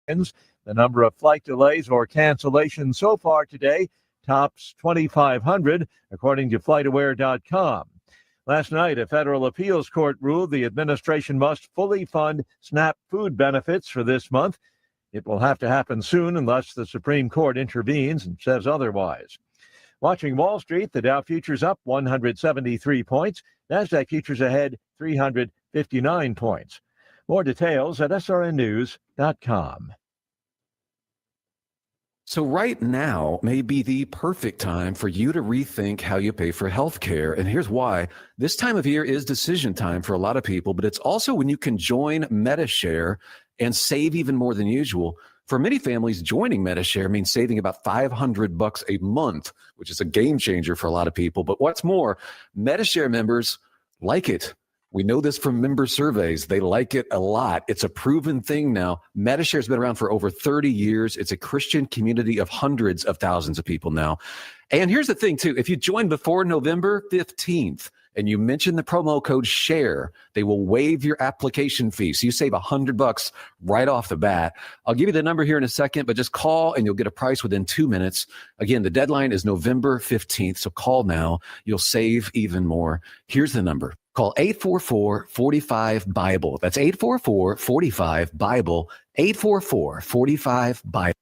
The number of flight delays or cancellations so far today tops 2,500, according to FlightAware.com. Last night, a federal appeals court ruled the administration must fully fund SNAP food benefits for this month. It will have to happen soon unless the Supreme Court intervenes and says otherwise. Watching Wall Street, the Dow futures up 173 points. NASDAQ futures ahead 359 points. More details at srnnews.com. So right now may be the perfect time for you to rethink how you pay for health care. And here's why. This time of year is decision time for a lot of people, but it's also when you can join MediShare and save even more than usual. For many families, joining MediShare means saving about $500 a month, which is a game changer for a lot of people. But what's more, MediShare members like it. We know this from member surveys. They like it a lot. It's a proven thing now. MediShare has been around for over 30 years. It's a Christian community of hundreds of thousands of people now. And here's the thing, too. If you join before November 15th and you mention the promo code SHARE, they will waive your application fee. So you save $100 right off the bat. I'll give you the number here in a second, but just call and you'll get a price within 2 minutes. Again, the deadline is November 15th. So call now. You'll save even more. Here's the number. Call 844-45-BIBLE. That's 844-45-BIBLE, 844-45-BIBLE.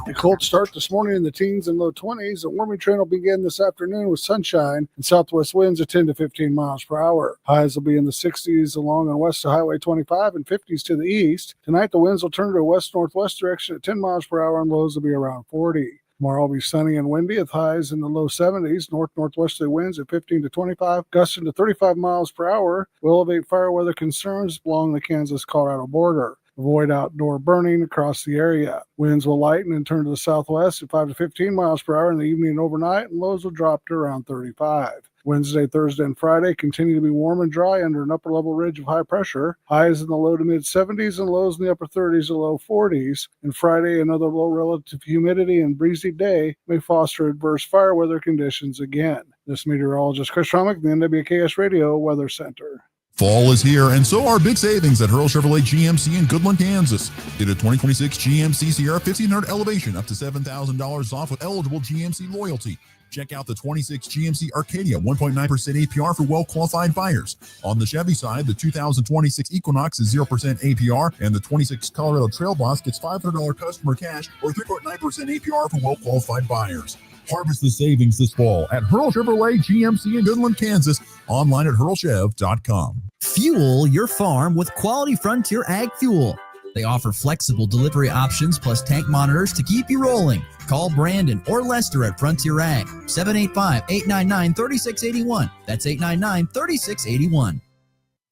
A cold start this morning in the teens and low 20s. A warming trend will begin this afternoon with sunshine and southwest winds at 10 to 15 miles per hour. Highs will be in the 60s along and west of Highway 25 and 50s to the east. Tonight, the winds will turn to a west-northwest direction at 10 miles per hour and lows will be around 40. Tomorrow will be sunny and windy with highs in the low 70s. North-northwesterly winds at 15 to 25, gusting to 35 miles per hour will elevate fire weather concerns along the Kansas-Colorado border. Avoid outdoor burning across the area. Winds will lighten and turn to the southwest at 5 to 15 miles per hour in the evening and overnight, and lows will drop to around 35. Wednesday, Thursday, and Friday continue to be warm and dry under an upper-level ridge of high pressure. Highs in the low to mid-70s and lows in the upper 30s to low 40s. And Friday, another low relative humidity and breezy day may foster adverse fire weather conditions again. This meteorologist Chris Romick, the NWKS Radio Weather Center. Fall is here, and so are big savings at Hurl Chevrolet GMC in Goodland, Kansas. Get a 2026 GMC Sierra 1500 Elevation up to $7,000 off with eligible GMC loyalty. Check out the 26 GMC Arcadia 1.9% APR for well-qualified buyers. On the Chevy side, the 2026 Equinox is 0% APR, and the 26 Colorado Trail Boss gets $500 customer cash or 3.9% APR for well-qualified buyers. Harvest the savings this fall at Hurl Chevrolet GMC in Goodland, Kansas. Online at hurlchev.com. Fuel your farm with quality Frontier Ag Fuel. They offer flexible delivery options plus tank monitors to keep you rolling. Call Brandon or Lester at Frontier Ag, 785-899-3681. That's 899-3681.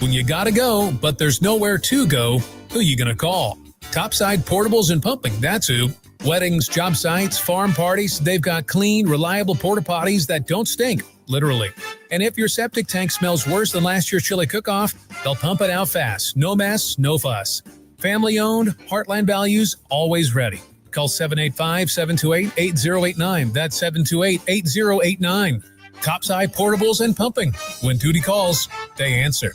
When you gotta go, but there's nowhere to go, who you gonna call? Topside Portables and Pumping, that's who. Weddings, job sites, farm parties, they've got clean, reliable porta potties that don't stink, literally. And if your septic tank smells worse than last year's chili cook-off, they'll pump it out fast. No mess, no fuss. Family-owned, Heartland values, always ready. Call 785-728-8089. That's 728-8089. Topside Portables and Pumping. When Tootie calls, they answer.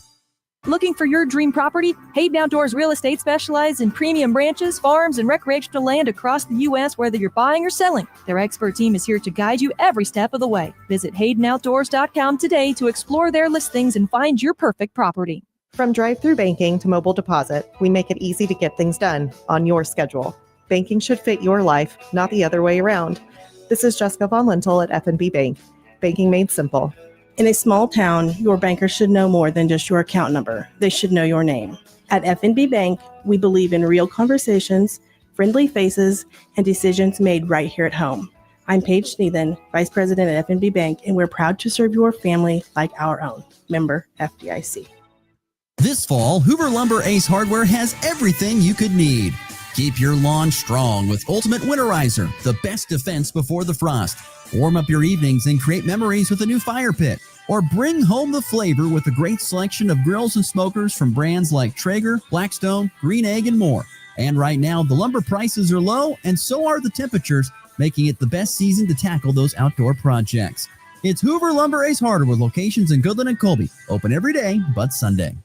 Looking for your dream property? Hayden Outdoors Real Estate specializes in premium ranches, farms, and recreational land across the U.S., whether you're buying or selling. Their expert team is here to guide you every step of the way. Visit HaydenOutdoors.com today to explore their listings and find your perfect property. From drive-through banking to mobile deposit, we make it easy to get things done on your schedule. Banking should fit your life, not the other way around. This is Jessica Von Lintel at F&B Bank. Banking made simple. In a small town, your banker should know more than just your account number. They should know your name. At F&B Bank, we believe in real conversations, friendly faces, and decisions made right here at home. I'm Paige Sneathen, Vice President at F&B Bank, and we're proud to serve your family like our own. Member FDIC. This fall, Hoover Lumber Ace Hardware has everything you could need. Keep your lawn strong with Ultimate Winterizer, the best defense before the frost. Warm up your evenings and create memories with a new fire pit. Or bring home the flavor with a great selection of grills and smokers from brands like Traeger, Blackstone, Green Egg, and more. And right now, the lumber prices are low, and so are the temperatures, making it the best season to tackle those outdoor projects. It's Hoover Lumber Ace Hardware with locations in Goodland and Colby. Open every day but Sunday.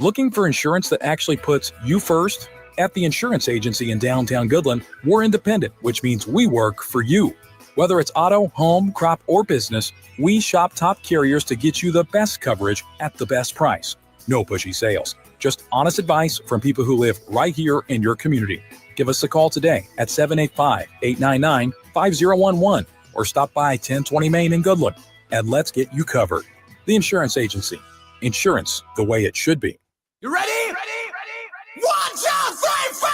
Looking for insurance that actually puts you first? At the insurance agency in downtown Goodland, we're independent, which means we work for you. Whether it's auto, home, crop, or business, we shop top carriers to get you the best coverage at the best price. No pushy sales, just honest advice from people who live right here in your community. Give us a call today at 785-899-5011 or stop by 1020 Main in Goodland and let's get you covered. The Insurance Agency. Insurance the way it should be. You ready? Ready? 1, 2, 3, 4!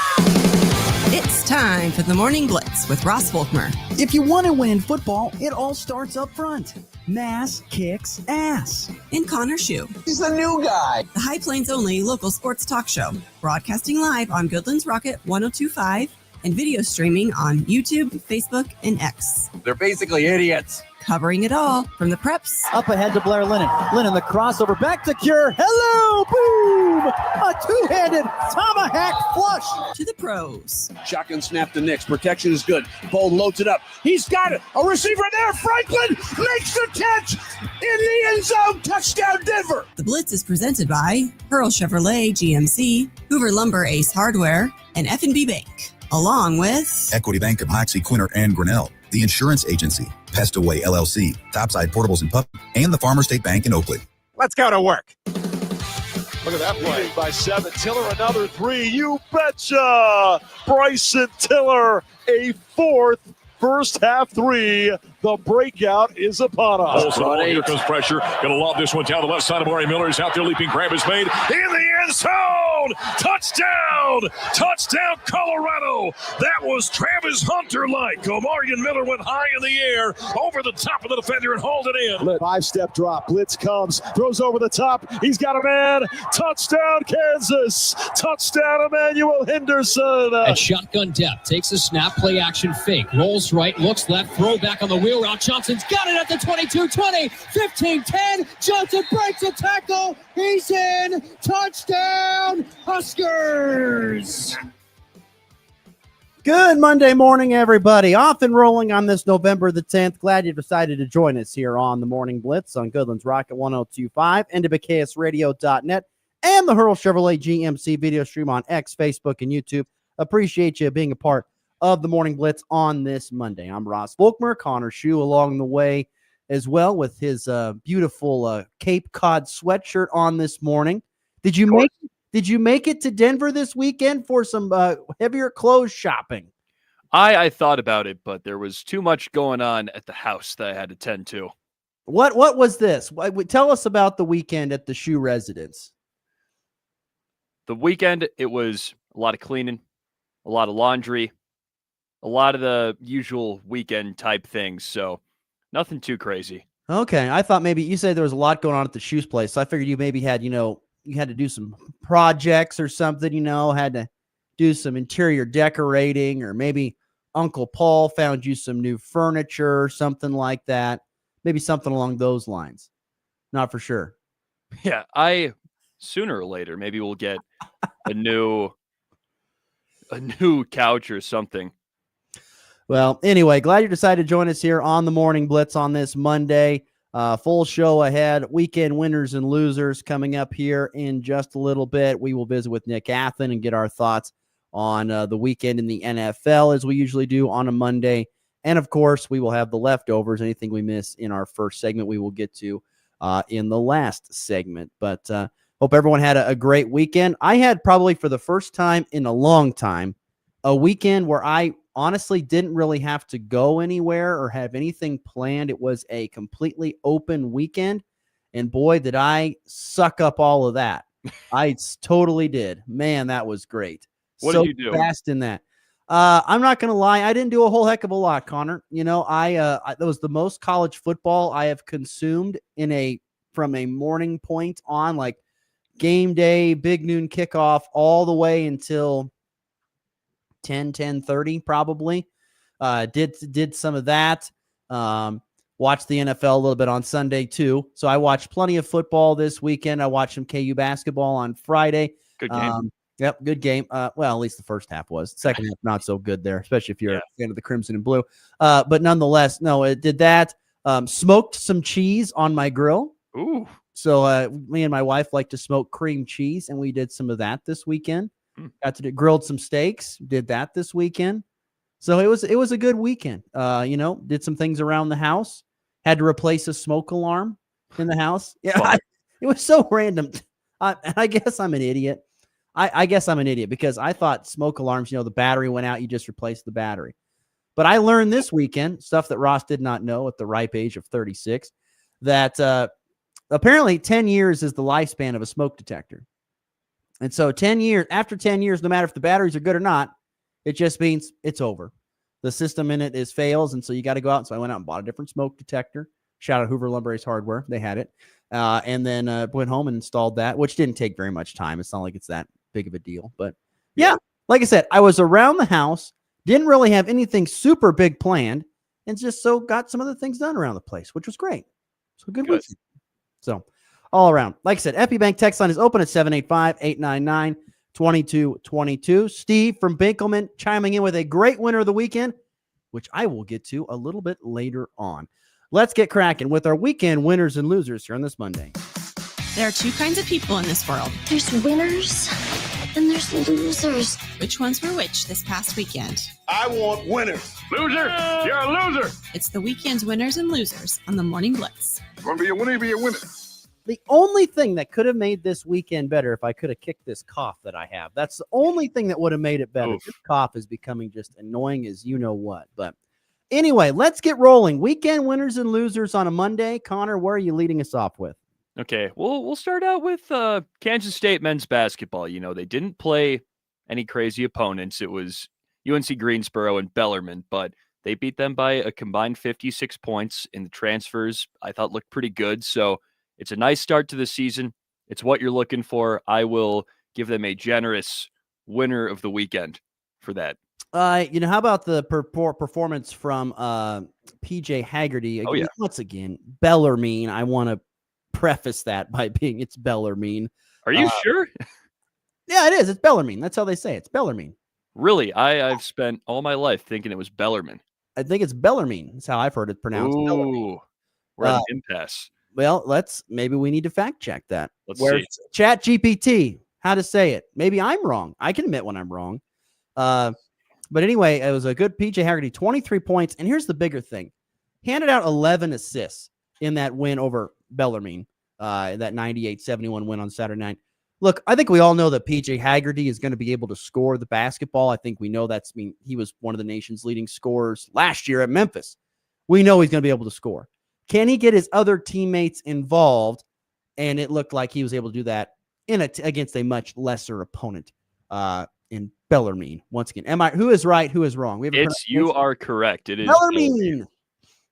It's time for the Morning Blitz with Ross Volkmer. If you want to win in football, it all starts up front. Mass kicks ass. And Connor Schuh, He's the new guy. the High Plains only local sports talk show, broadcasting live on Goodland's Rocket 102.5 and video streaming on YouTube, Facebook, and X. They're basically idiots. Covering it all from the preps Up ahead to Blair Lennon. Lennon, the crossover, back to Cure. Hello, boom! A two-handed tomahawk flush. to the pros. Shotgun snap to Nix. Protection is good. Bold loads it up. He's got it. A receiver there. Franklin makes the catch in the end zone. Touchdown, Denver. The Blitz is presented by Pearl Chevrolet GMC, Hoover Lumber Ace Hardware, and F&B Bank, along with Equity Bank of Hoxie, Quinter, and Grinnell, the Insurance Agency, Pest Away LLC, Topside Portables and Pup, and the Farmer State Bank in Oakley. Let's go to work. Look at that play by 7. Tiller, another 3. You betcha. Bryson Tiller, a fourth first half 3. The breakout is upon us. Here comes pressure. Gonna lob this one down the left side of Murray Miller. He's out there leaping. Grab is made in the end zone. Touchdown! Touchdown, Colorado! That was Travis Hunter-like. Omarion Miller went high in the air over the top of the defender and hauled it in. 5-step drop. Blitz comes. Throws over the top. He's got a man. Touchdown, Kansas. Touchdown, Emmanuel Henderson. At shotgun depth. Takes a snap. Play action fake. Rolls right. Looks left. Throw back on the wheel route. Johnson's got it at the 22-20. 15-10. Johnson breaks a tackle. He's in. Touchdown, Huskers. Good Monday morning, everybody. Off and rolling on this November the 10th. Glad you decided to join us here on the Morning Blitz on Goodland's Rocket 102.5 and WKSradio.net and the Hurl Chevrolet GMC video stream on X, Facebook, and YouTube. Appreciate you being a part of the Morning Blitz on this Monday. I'm Ross Volkmer, Connor Schuh along the way as well with his beautiful Cape Cod sweatshirt on this morning. Did you make it to Denver this weekend for some heavier clothes shopping? I thought about it, but there was too much going on at the house that I had to tend to. What was this? Tell us about the weekend at the Schuh residence. The weekend, it was a lot of cleaning, a lot of laundry, a lot of the usual weekend type things. So nothing too crazy. Okay. I thought maybe you said there was a lot going on at the Schuh's place. So I figured you maybe had, you had to do some projects or something, had to do some interior decorating, or maybe Uncle Paul found you some new furniture or something like that. Maybe something along those lines. Not for sure. Yeah. Sooner or later, maybe we'll get a new couch or something. Well, anyway, glad you decided to join us here on the Morning Blitz on this Monday. Full show ahead. Weekend winners and losers coming up here in just a little bit. We will visit with Nick Athen and get our thoughts on the weekend in the NFL, as we usually do on a Monday. And, of course, we will have the leftovers. Anything we miss in our first segment, we will get to in the last segment. But hope everyone had a great weekend. I had probably for the first time in a long time a weekend where I honestly didn't really have to go anywhere or have anything planned. It was a completely open weekend, and boy, did I suck up all of that. I totally did. Man, that was great. What did you do? Fast in that. I'm not going to lie. I didn't do a whole heck of a lot, Connor. That was the most college football I have consumed from a morning point on, like game day, big noon kickoff, all the way until 10:30 probably. Did some of that. Watched the NFL a little bit on Sunday too. So I watched plenty of football this weekend. I watched some KU basketball on Friday. Good game. Yep, good game. Well, at least the first half was. Second half not so good there, especially if you're a fan of the Crimson and Blue. But nonetheless, no, it did that. Smoked some cheese on my grill. Ooh. So me and my wife like to smoke cream cheese, and we did some of that this weekend. Got to grilled some steaks, did that this weekend. So it was a good weekend. Did some things around the house. Had to replace a smoke alarm in the house. Yeah, it was so random. I guess I'm an idiot. I guess I'm an idiot because I thought smoke alarms, the battery went out, you just replace the battery. But I learned this weekend, stuff that Ross did not know at the ripe age of 36, that apparently 10 years is the lifespan of a smoke detector. And so after 10 years, no matter if the batteries are good or not, it just means it's over. The system in it fails, and so you got to go out. And so I went out and bought a different smoke detector. Shout out Hoover Lumber Ace Hardware. They had it. And then went home and installed that, which didn't take very much time. It's not like it's that big of a deal. But yeah, like I said, I was around the house, didn't really have anything super big planned, and just got some other things done around the place, which was great. So good weekend. So all around. Like I said, FB Bank text line is open at 785-899-2222. Steve from Binkelman chiming in with a great winner of the weekend, which I will get to a little bit later on. Let's get cracking with our weekend winners and losers here on this Monday. There are two kinds of people in this world. There's winners and there's losers. Which ones were which this past weekend? I want winners. Loser? You're a loser. It's the weekend's winners and losers on the Morning Blitz. Want to be a winner, be a winner. The only thing that could have made this weekend better if I could have kicked this cough that I have. That's the only thing that would have made it better. This cough is becoming just annoying as you know what. But anyway, let's get rolling. Weekend winners and losers on a Monday. Connor, where are you leading us off with? Okay, we'll start out with Kansas State men's basketball. They didn't play any crazy opponents. It was UNC Greensboro and Bellarmine, but they beat them by a combined 56 points. In the transfers, I thought looked pretty good. So it's a nice start to the season. It's what you're looking for. I will give them a generous winner of the weekend for that. How about the performance from PJ Haggerty? Oh, yeah. Once again, Bellarmine. I want to preface that by being it's Bellarmine. Are you sure? Yeah, it is. It's Bellarmine. That's how they say it. It's Bellarmine. Really? I've spent all my life thinking it was Bellarmine. I think it's Bellarmine. That's how I've heard it pronounced. Ooh, we're at an impasse. Well, maybe we need to fact check that. Let's see. Chat GPT, how to say it. Maybe I'm wrong. I can admit when I'm wrong. But anyway, it was a good PJ Haggerty, 23 points. And here's the bigger thing. Handed out 11 assists in that win over Bellarmine, that 98-71 win on Saturday night. Look, I think we all know that PJ Haggerty is going to be able to score the basketball. I think we know he was one of the nation's leading scorers last year at Memphis. We know he's going to be able to score. Can he get his other teammates involved? And it looked like he was able to do that against a much lesser opponent in Bellarmine. Once again, who is right? Who is wrong? You are correct. It is Bellarmine.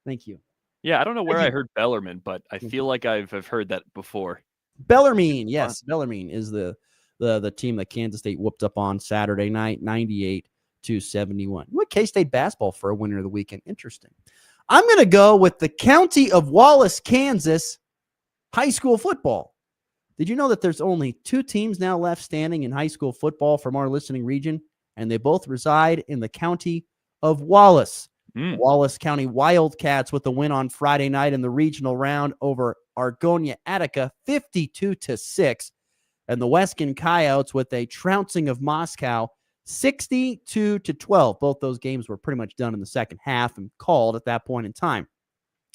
Thank you. Yeah, I don't know where I heard Bellarmine, but I feel like I've heard that before. Bellarmine, yes. Bellarmine is the team that Kansas State whooped up on Saturday night, 98-71. What K-State basketball for a winner of the weekend? Interesting. I'm going to go with the county of Wallace, Kansas, high school football. Did you know that there's only 2 teams now left standing in high school football from our listening region, and they both reside in the county of Wallace? Wallace County Wildcats with the win on Friday night in the regional round over Argonia Attica, 52-6, and the Weskin Coyotes with a trouncing of Moscow, 62-12. Both those games were pretty much done in the second half and called at that point in time.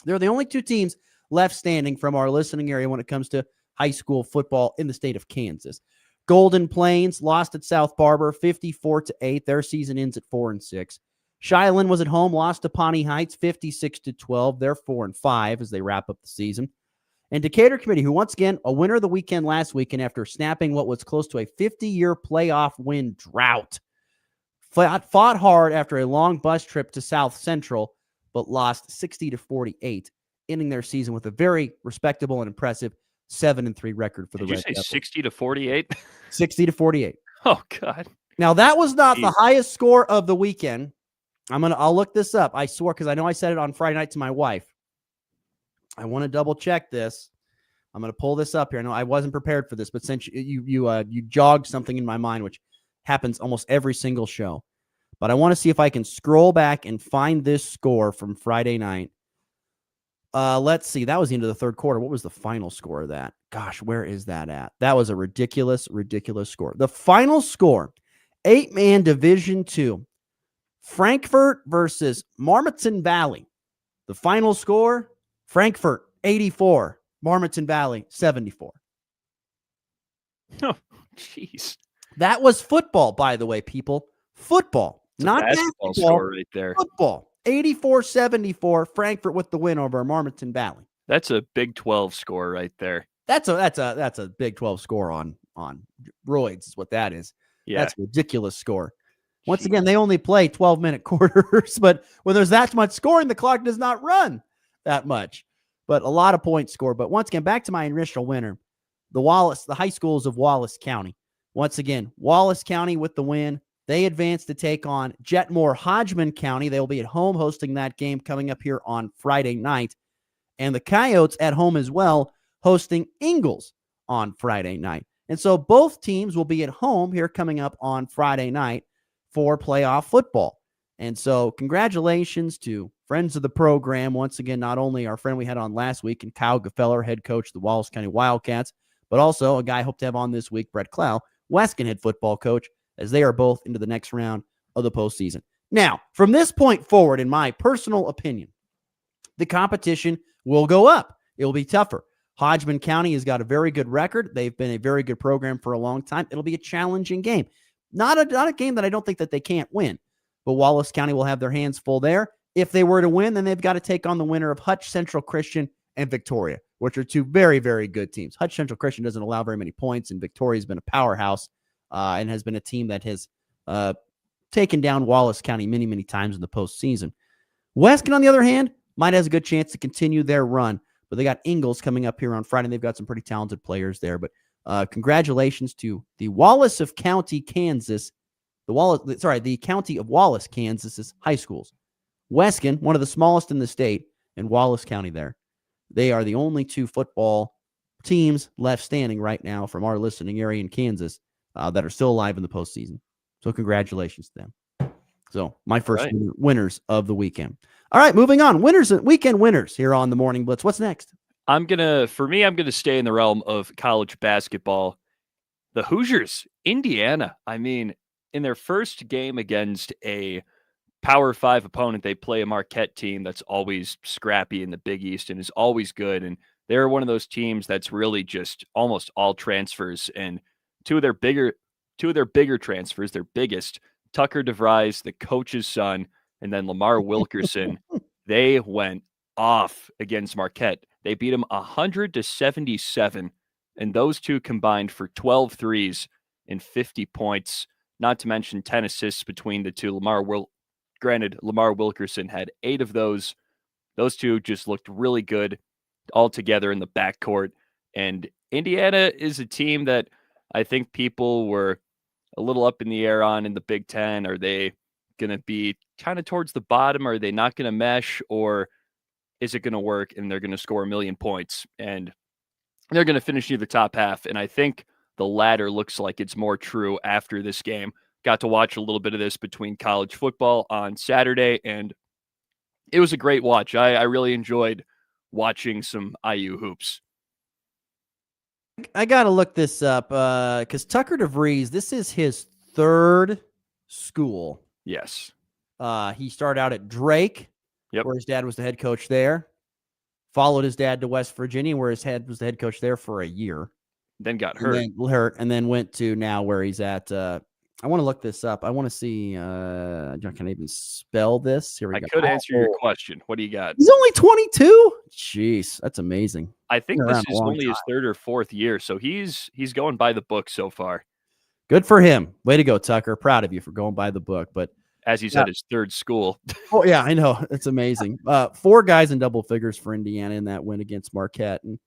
They're the only 2 teams left standing from our listening area when it comes to high school football in the state of Kansas. Golden Plains lost at South Barber, 54-8. Their season ends at 4-6. Shiloh was at home, lost to Pawnee Heights, 56-12. They're 4-5 as they wrap up the season. And Decatur Committee, who once again, a winner of the weekend last weekend after snapping what was close to a 50-year playoff win drought, fought hard after a long bus trip to South Central, but lost 60-48, ending their season with a very respectable and impressive 7-3 record for the Red Devils. Did you say 60-48? 60-48. Oh, God. Now, that was not the highest score of the weekend. I'll look this up. I swore, because I know I said it on Friday night to my wife. I want to double check this. I'm going to pull this up here. I know I wasn't prepared for this, but since you jogged something in my mind, which happens almost every single show, but I want to see if I can scroll back and find this score from Friday night. Let's see. That was the end of the third quarter. What was the final score of that? Gosh, where is that at? That was a ridiculous score. The final score, 8-man Division II, Frankfurt versus Marmaton Valley. The final score, Frankfurt 84, Marmaton Valley 74. Oh, jeez. That was football, by the way, people. Football, not basketball basketball. score right there. Football. 84-74, Frankfurt with the win over Marmaton Valley. That's a Big 12 score right there. That's a Big 12 score on roids is what that is. Yeah. That's a ridiculous score. Once again, they only play 12-minute quarters, but when there's that much scoring, the clock does not run that much. But a lot of points scored. But once again, back to my initial winner, the high schools of Wallace County. Once again, Wallace County with the win. They advance to take on Jetmore Hodgman County. They will be at home hosting that game coming up here on Friday night. And the Coyotes at home as well, hosting Ingalls on Friday night. And so both teams will be at home here coming up on Friday night for playoff football. And so congratulations to friends of the program. Once again, not only our friend we had on last week and Kyle Gefeller, head coach of the Wallace County Wildcats, but also a guy I hope to have on this week, Brett Clow, Weskin head football coach, as they are both into the next round of the postseason. Now, from this point forward, in my personal opinion, the competition will go up. It will be tougher. Hodgman County has got a very good record. They've been a very good program for a long time. It'll be a challenging game. Not a game that I don't think that they can't win, but Wallace County will have their hands full there. If they were to win, then they've got to take on the winner of Hutch Central Christian and Victoria, which are two very, very good teams. Hutch Central Christian doesn't allow very many points, and Victoria's been a powerhouse and has been a team that has taken down Wallace County many, many times in the postseason. Weskin, on the other hand, might have a good chance to continue their run, but they got Ingalls coming up here on Friday. They've got some pretty talented players there, but congratulations to the Wallace of County, Kansas, the County of Wallace, Kansas's high schools. Weskin, one of the smallest in the state, and Wallace County there. They are the only two football teams left standing right now from our listening area in Kansas that are still alive in the postseason. So congratulations to them. So my first winners of the weekend. All right, moving on. Weekend winners here on the Morning Blitz. What's next? I'm going to stay in the realm of college basketball. The Hoosiers, Indiana. I mean, in their first game against a Power 5 opponent, they play a Marquette team that's always scrappy in the Big East and is always good. And they're one of those teams that's really just almost all transfers. And two of their bigger transfers, their biggest, Tucker DeVries, the coach's son, and then Lamar Wilkerson, they went off against Marquette. They beat them 100-77, and those two combined for 12 threes and 50 points, not to mention 10 assists between the two. Granted, Lamar Wilkerson had 8 of those. Those two just looked really good all together in the backcourt. And Indiana is a team that I think people were a little up in the air on in the Big Ten. Are they going to be kind of towards the bottom? Are they not going to mesh? Or is it going to work and they're going to score 1 million points and they're going to finish near the top half? And I think the latter looks like it's more true after this game. Got to watch a little bit of this between college football on Saturday, and it was a great watch. I really enjoyed watching some IU hoops. I got to look this up because Tucker DeVries, this is his third school. Yes. He started out at Drake, where his dad was the head coach there. Followed his dad to West Virginia, where his dad was the head coach there for a year. Then got hurt. And then went to now where he's at. I want to look this up. I want to see. I can't even spell this. Here we go. I could answer your question. What do you got? He's only 22. Jeez, that's amazing. I think this is only his third or fourth year, so he's going by the book so far. Good for him. Way to go, Tucker. Proud of you for going by the book. But as you said, his third school. Oh yeah, I know. It's amazing. 4 guys in double figures for Indiana in that win against Marquette, and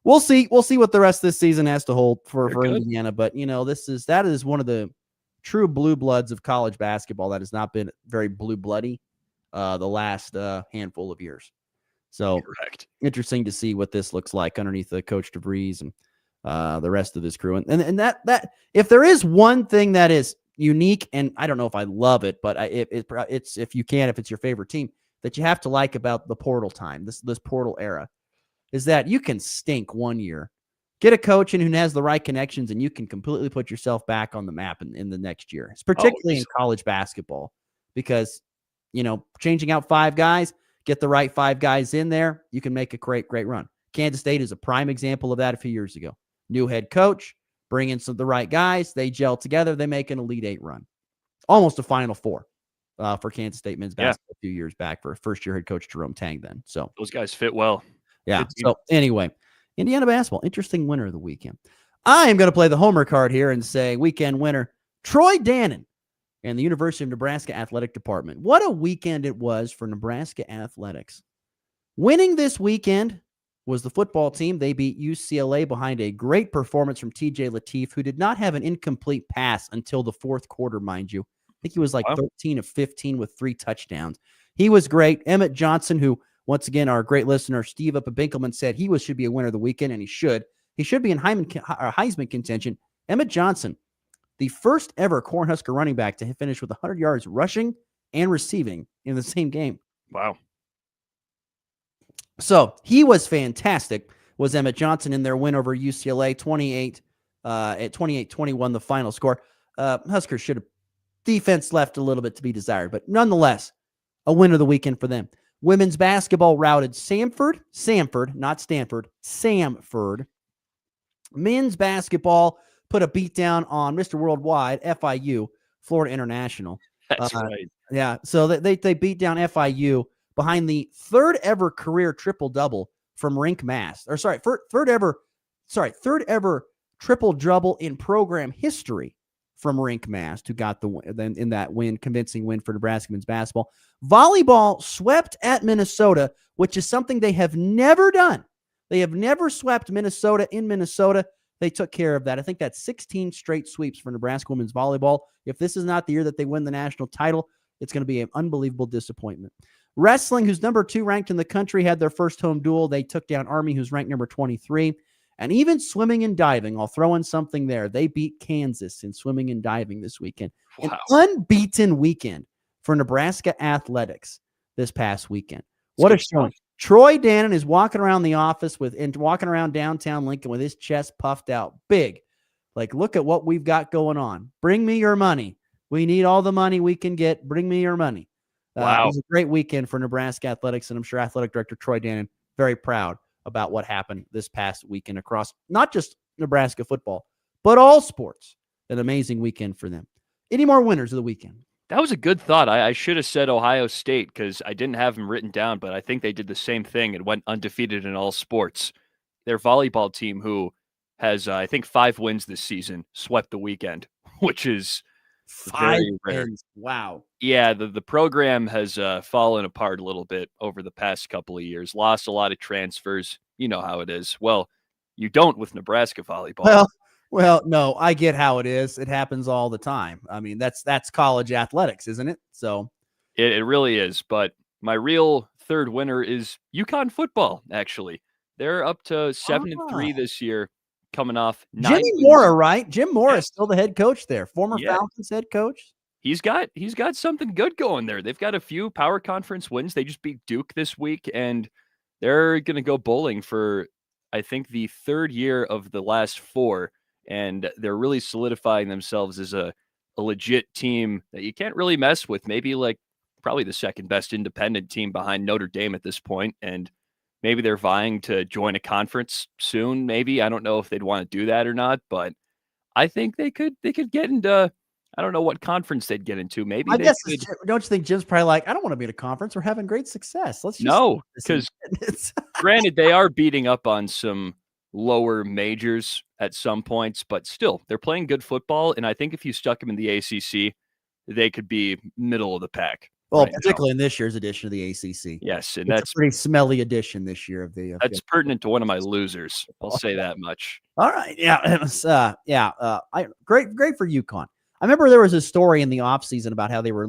we'll see. We'll see what the rest of this season has to hold for Indiana. But that is one of the true blue bloods of college basketball that has not been very blue bloody the last handful of years. So correct. Interesting to see what this looks like underneath the Coach DeVries and the rest of this crew. And that if there is one thing that is unique, and I don't know if I love it, but it's if it's your favorite team that you have to like about the portal time, this portal era, is that you can stink one year Get a coach in who has the right connections, and you can completely put yourself back on the map in the next year. It's particularly in college basketball because, changing out 5 guys, get the right 5 guys in there, you can make a great run. Kansas State is a prime example of that a few years ago. New head coach, bring in the right guys, they gel together, they make an Elite 8 run. Almost a Final Four for Kansas State men's basketball a few years back for first-year head coach Jerome Tang then. So those guys fit well. Yeah. So anyway, Indiana basketball, interesting winner of the weekend. I am going to play the homer card here and say weekend winner, Troy Dannon and the University of Nebraska Athletic Department. What a weekend it was for Nebraska athletics. Winning this weekend was the football team. They beat UCLA behind a great performance from TJ Lateef, who did not have an incomplete pass until the fourth quarter, mind you. I think he was like 13 of 15 with 3 touchdowns. He was great. Emmett Johnson, who, once again, our great listener, Steve Up at Binkelman, said he should be a winner of the weekend, and he should. He should be in Heisman contention. Emmett Johnson, the first ever Cornhusker running back to finish with 100 yards rushing and receiving in the same game. Wow. So he was fantastic, was Emmett Johnson in their win over UCLA, at 28-21, the final score. Huskers should have, defense left a little bit to be desired, but nonetheless, a win of the weekend for them. Women's basketball routed Samford, not Stanford, Samford. Men's basketball put a beat down on Mr. Worldwide, FIU, Florida International. That's right. Yeah, so they beat down FIU behind the third ever career triple-double from Rink Mass. Third ever triple-double in program history from Rink Mass, who got the win in that convincing win for Nebraska men's basketball. Volleyball swept at Minnesota, which is something they have never done. They have never swept Minnesota in Minnesota. They took care of that. I think that's 16 straight sweeps for Nebraska women's volleyball. If this is not the year that they win the national title, it's going to be an unbelievable disappointment. Wrestling, who's number 2 ranked in the country, had their first home duel. They took down Army, who's ranked number 23. And even swimming and diving, I'll throw in something there. They beat Kansas in swimming and diving this weekend. Wow. An unbeaten weekend for Nebraska athletics this past weekend. What a showing. Troy Dannon is walking around the office walking around downtown Lincoln with his chest puffed out big. Like, look at what we've got going on. Bring me your money. We need all the money we can get. Bring me your money. Wow. It was a great weekend for Nebraska athletics, and I'm sure athletic director Troy Dannon very proud about what happened this past weekend across not just Nebraska football, but all sports. An amazing weekend for them. Any more winners of the weekend? That was a good thought. I should have said Ohio State because I didn't have them written down, but I think they did the same thing and went undefeated in all sports. Their volleyball team, who has, I think, 5 wins this season, swept the weekend, which is 5 very rare. wins. Wow. Yeah, the program has fallen apart a little bit over the past couple of years. Lost a lot of transfers. You know how it is. Well, you don't with Nebraska volleyball. Well, no, I get how it is. It happens all the time. I mean, that's college athletics, isn't it? So it really is. But my real third winner is UConn football, actually. They're up to 7-3 this year, coming off 9 Jimmy wins. Mora, right? Jim Mora is still the head coach there. Former Falcons head coach. He's got something good going there. They've got a few power conference wins. They just beat Duke this week, and they're going to go bowling for, I think, the 3rd year of the last 4. And they're really solidifying themselves as a legit team that you can't really mess with. Maybe like probably the second best independent team behind Notre Dame at this point. And maybe they're vying to join a conference soon. Maybe, I don't know if they'd want to do that or not, but I think they could get into, I don't know what conference they'd get into. Maybe I guess, don't you think Jim's probably like, I don't want to be at a conference. We're having great success. Let's just no, because granted, they are beating up on some lower majors at some points, but still, they're playing good football. And I think if you stuck them in the ACC, they could be middle of the pack. Well, particularly in this year's edition of the ACC. Yes, and that's a pretty smelly edition this year of the. That's pertinent to one of my losers. I'll say that much. All right, yeah, it was, great for UConn. I remember there was a story in the offseason about how they were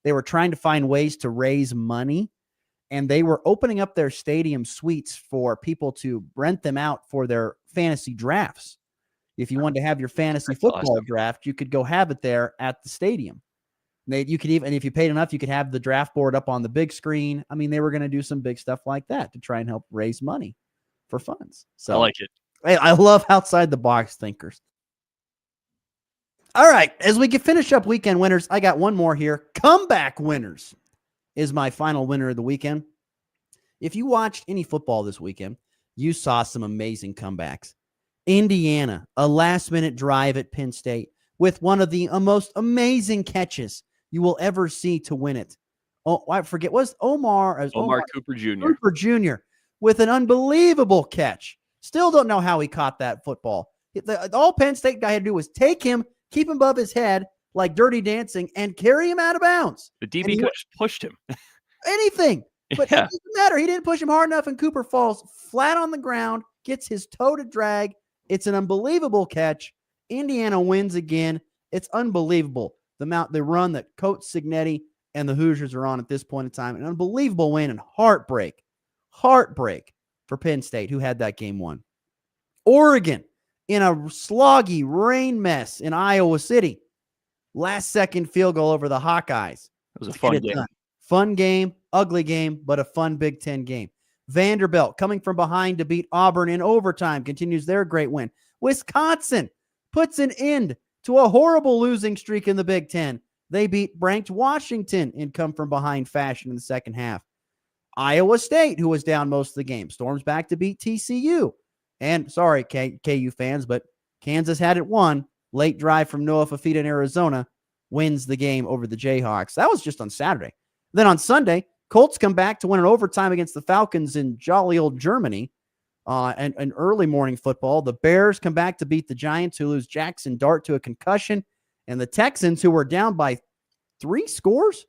they were trying to find ways to raise money, and they were opening up their stadium suites for people to rent them out for their fantasy drafts. If you wanted to have your fantasy football draft, you could go have it there at the stadium. You could even, if you paid enough, you could have the draft board up on the big screen. I mean, they were going to do some big stuff like that to try and help raise money for funds. So I like it. Hey, I love outside the box thinkers. All right, as we finish up weekend winners, I got one more here. Comeback winners is my final winner of the weekend. If you watched any football this weekend, you saw some amazing comebacks. Indiana, a last-minute drive at Penn State with one of the most amazing catches you will ever see to win it. Oh, I forget. Was Omar Cooper Jr. Cooper Jr. with an unbelievable catch. Still don't know how he caught that football. All Penn State guy had to do was take him, keep him above his head like Dirty Dancing, and carry him out of bounds. The DB coach pushed him. Anything. But Yeah. it doesn't matter. He didn't push him hard enough, and Cooper falls flat on the ground, gets his toe to drag. It's an unbelievable catch. Indiana wins again. It's unbelievable. The run that Coach Signetti and the Hoosiers are on at this point in time. An unbelievable win and heartbreak for Penn State, who had that game won. Oregon in a sloggy rain mess in Iowa City. Last second field goal over the Hawkeyes. It was a fun game. Fun game, ugly game, but a fun Big Ten game. Vanderbilt coming from behind to beat Auburn in overtime continues their great win. Wisconsin puts an end to a horrible losing streak in the Big Ten. They beat ranked Washington in come from behind fashion in the second half. Iowa State, who was down most of the game, storms back to beat TCU. And sorry, KU fans, but Kansas had it won. Late drive from Noah Fafita in Arizona wins the game over the Jayhawks. That was just on Saturday. Then on Sunday, Colts come back to win an overtime against the Falcons in jolly old Germany. And early morning football, the Bears come back to beat the Giants, who lose Jackson Dart to a concussion. And the Texans, who were down by 3 scores?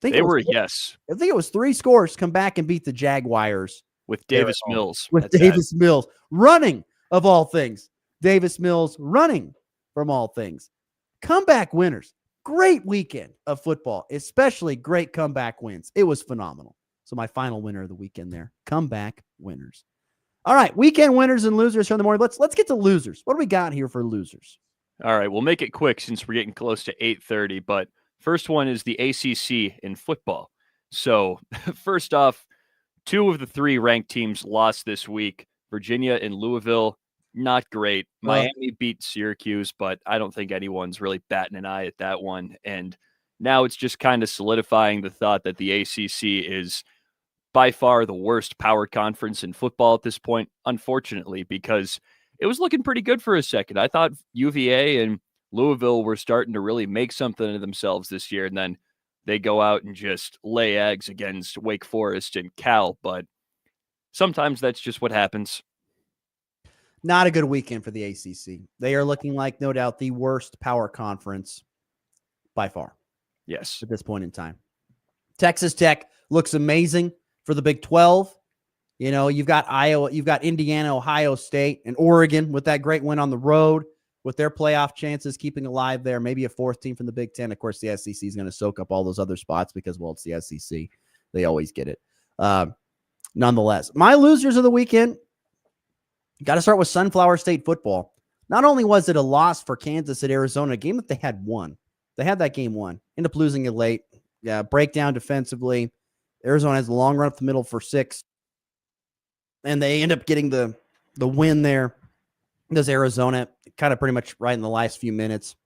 I think it was 3 scores, come back and beat the Jaguars. With Davis Mills. With Davis Mills running, of all things. Davis Mills running from all things. Comeback winners. Great weekend of football, especially great comeback wins. It was phenomenal. So my final winner of the weekend there. Comeback winners. All right, weekend winners and losers here in the morning. Let's get to losers. What do we got here for losers? All right, we'll make it quick since we're getting close to 8:30, but first one is the ACC in football. So first off, 2 of the 3 ranked teams lost this week. Virginia and Louisville, not great. Miami beat Syracuse, but I don't think anyone's really batting an eye at that one. And now it's just kind of solidifying the thought that the ACC is by far the worst power conference in football at this point, unfortunately, because it was looking pretty good for a second. I thought UVA and Louisville were starting to really make something of themselves this year, and then they go out and just lay eggs against Wake Forest and Cal, but sometimes that's just what happens. Not a good weekend for the ACC. They are looking like, no doubt, the worst power conference by far. Yes. At this point in time. Texas Tech looks amazing for the Big 12. You know, you've got Iowa, you've got Indiana, Ohio State, and Oregon with that great win on the road, with their playoff chances keeping alive there. Maybe a 4th team from the Big 10. Of course, the SEC is going to soak up all those other spots because, well, it's the SEC. They always get it. Nonetheless, my losers of the weekend, got to start with Sunflower State football. Not only was it a loss for Kansas at Arizona, a game that they had won. They had that game won. Ended up losing it late. Yeah, breakdown defensively. Arizona has a long run up the middle for 6. And they end up getting the win there. Does Arizona kind of pretty much right in the last few minutes.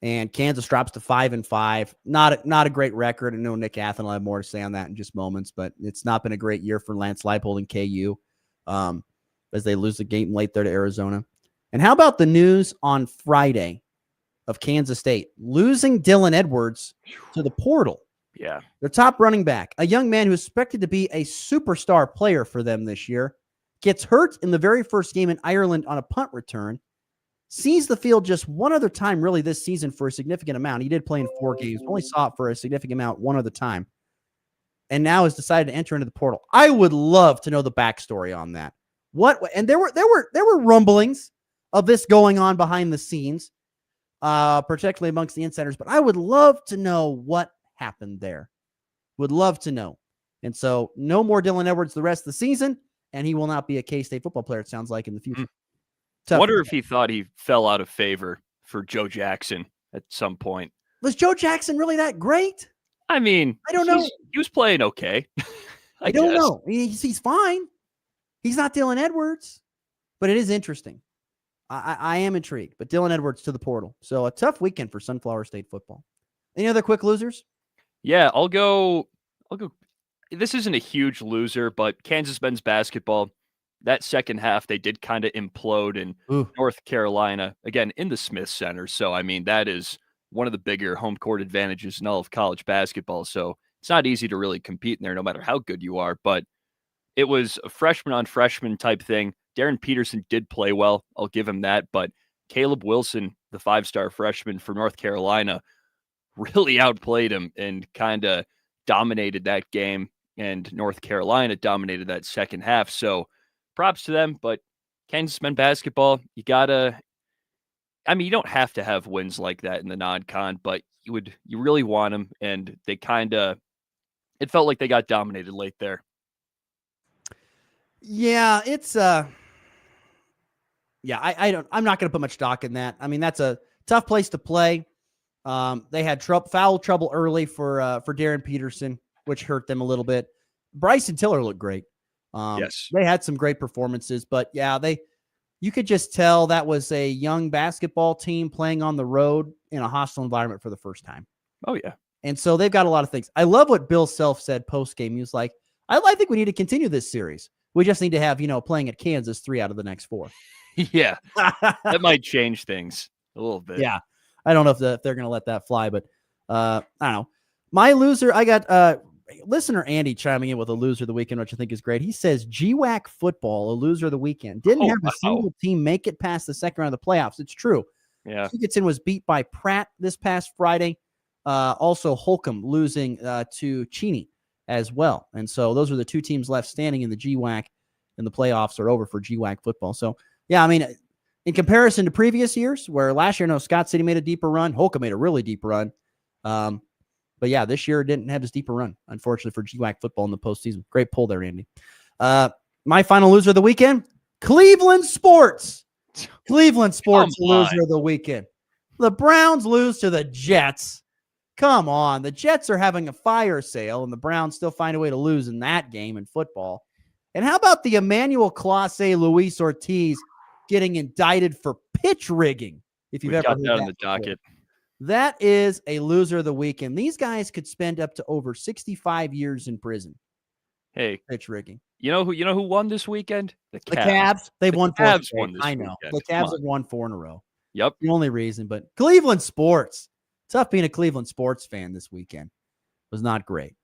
And Kansas drops to 5-5. Not a great record. I know Nick Athen will have more to say on that in just moments, but it's not been a great year for Lance Leipold and KU. As they lose the game late there to Arizona. And how about the news on Friday of Kansas State losing Dylan Edwards to the portal? Yeah. Their top running back, a young man who is expected to be a superstar player for them this year, gets hurt in the very first game in Ireland on a punt return, sees the field just one other time really this season for a significant amount. He did play in 4 games, only saw it for a significant amount one other time, and now has decided to enter into the portal. I would love to know the backstory on that. And there were rumblings of this going on behind the scenes, particularly amongst the insiders, but I would love to know what happened there. Would love to know. And so no more Dylan Edwards the rest of the season, and he will not be a K-State football player, it sounds like, in the future. I wonder if he thought he fell out of favor for Joe Jackson at some point. Was Joe Jackson really that great? I mean, I don't know. He was playing okay. I don't know. He's fine. He's not Dylan Edwards. but it is interesting. I am intrigued. But Dylan Edwards to the portal. So a tough weekend for Sunflower State football. Any other quick losers? Yeah, I'll go. This isn't a huge loser, but Kansas men's basketball, that second half, they did kind of implode in North Carolina, again, in the Smith Center. So, I mean, that is one of the bigger home court advantages in all of college basketball. So it's not easy to really compete in there no matter how good you are. But it was a freshman on freshman type thing. Darren Peterson did play well. I'll give him that. But Caleb Wilson, the 5-star freshman for North Carolina, really outplayed him and kind of dominated that game. And North Carolina dominated that second half. So props to them. But Kansas men basketball, you don't have to have wins like that in the non-con, but you really want them. And they it felt like they got dominated late there. Yeah, it's I'm not going to put much stock in that. I mean, that's a tough place to play. They had foul trouble early for Darren Peterson, which hurt them a little bit. Bryson Tiller looked great. Yes, they had some great performances, but yeah, you could just tell that was a young basketball team playing on the road in a hostile environment for the first time. Oh yeah. And so they've got a lot of things. I love what Bill Self said post game. He was like, I think we need to continue this series. We just need to have, playing at Kansas 3 out of the next 4. Yeah. That might change things a little bit. Yeah. I don't know if they're going to let that fly, but I don't know. My loser, I got listener Andy chiming in with a loser of the weekend, which I think is great. He says GWAC football, a loser of the weekend. Didn't have a single team make it past the second round of the playoffs. It's true. Yeah. Higginson was beat by Pratt this past Friday. Also Holcomb losing to Cheney as well. And so those are the 2 teams left standing in the GWAC, and the playoffs are over for GWAC football. So, yeah, I mean, in comparison to previous years, where last year, Scott City made a deeper run, Holcomb made a really deep run. But yeah, this year didn't have as deep a run, unfortunately, for GWAC football in the postseason. Great pull there, Andy. My final loser of the weekend, Cleveland Sports. Cleveland Sports loser of the weekend. The Browns lose to the Jets. Come on. The Jets are having a fire sale, and the Browns still find a way to lose in that game in football. And how about the Emmanuel Clase Luis Ortiz getting indicted for pitch rigging? If you've ever got heard that on that the docket. That is a loser of the weekend. These guys could spend up to over 65 years in prison. Hey, pitch rigging. You know who won this weekend? The Cavs. They've won 4. Cavs won this I know. weekend. The Cavs have won 4 in a row. Yep. The only reason, but Cleveland sports. Tough being a Cleveland sports fan this weekend. Was not great.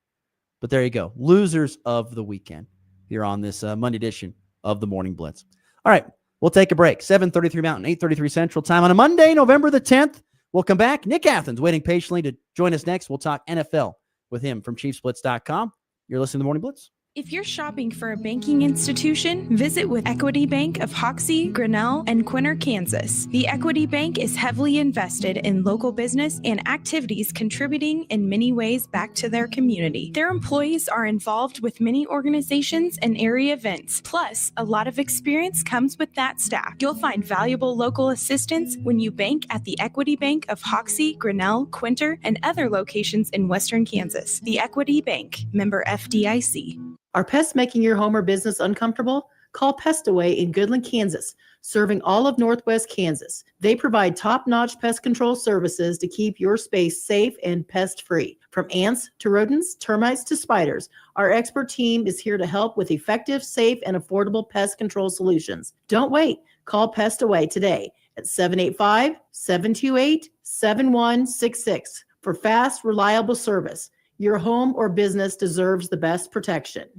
But there you go. Losers of the weekend here on this Monday edition of the Morning Blitz. All right. We'll take a break. 7:33 Mountain, 8:33 Central Time on a Monday, November the 10th. We'll come back. Nick Athens waiting patiently to join us next. We'll talk NFL with him from ChiefsBlitz.com. You're listening to the Morning Blitz. If you're shopping for a banking institution, visit with Equity Bank of Hoxie, Grinnell, and Quinter, Kansas. The Equity Bank is heavily invested in local business and activities contributing in many ways back to their community. Their employees are involved with many organizations and area events. Plus, a lot of experience comes with that staff. You'll find valuable local assistance when you bank at the Equity Bank of Hoxie, Grinnell, Quinter, and other locations in Western Kansas. The Equity Bank, member FDIC. Are pests making your home or business uncomfortable? Call Pest Away in Goodland, Kansas, serving all of Northwest Kansas. They provide top-notch pest control services to keep your space safe and pest-free. From ants to rodents, termites to spiders, our expert team is here to help with effective, safe, and affordable pest control solutions. Don't wait. Call Pest Away today at 785-728-7166 for fast, reliable service. Your home or business deserves the best protection.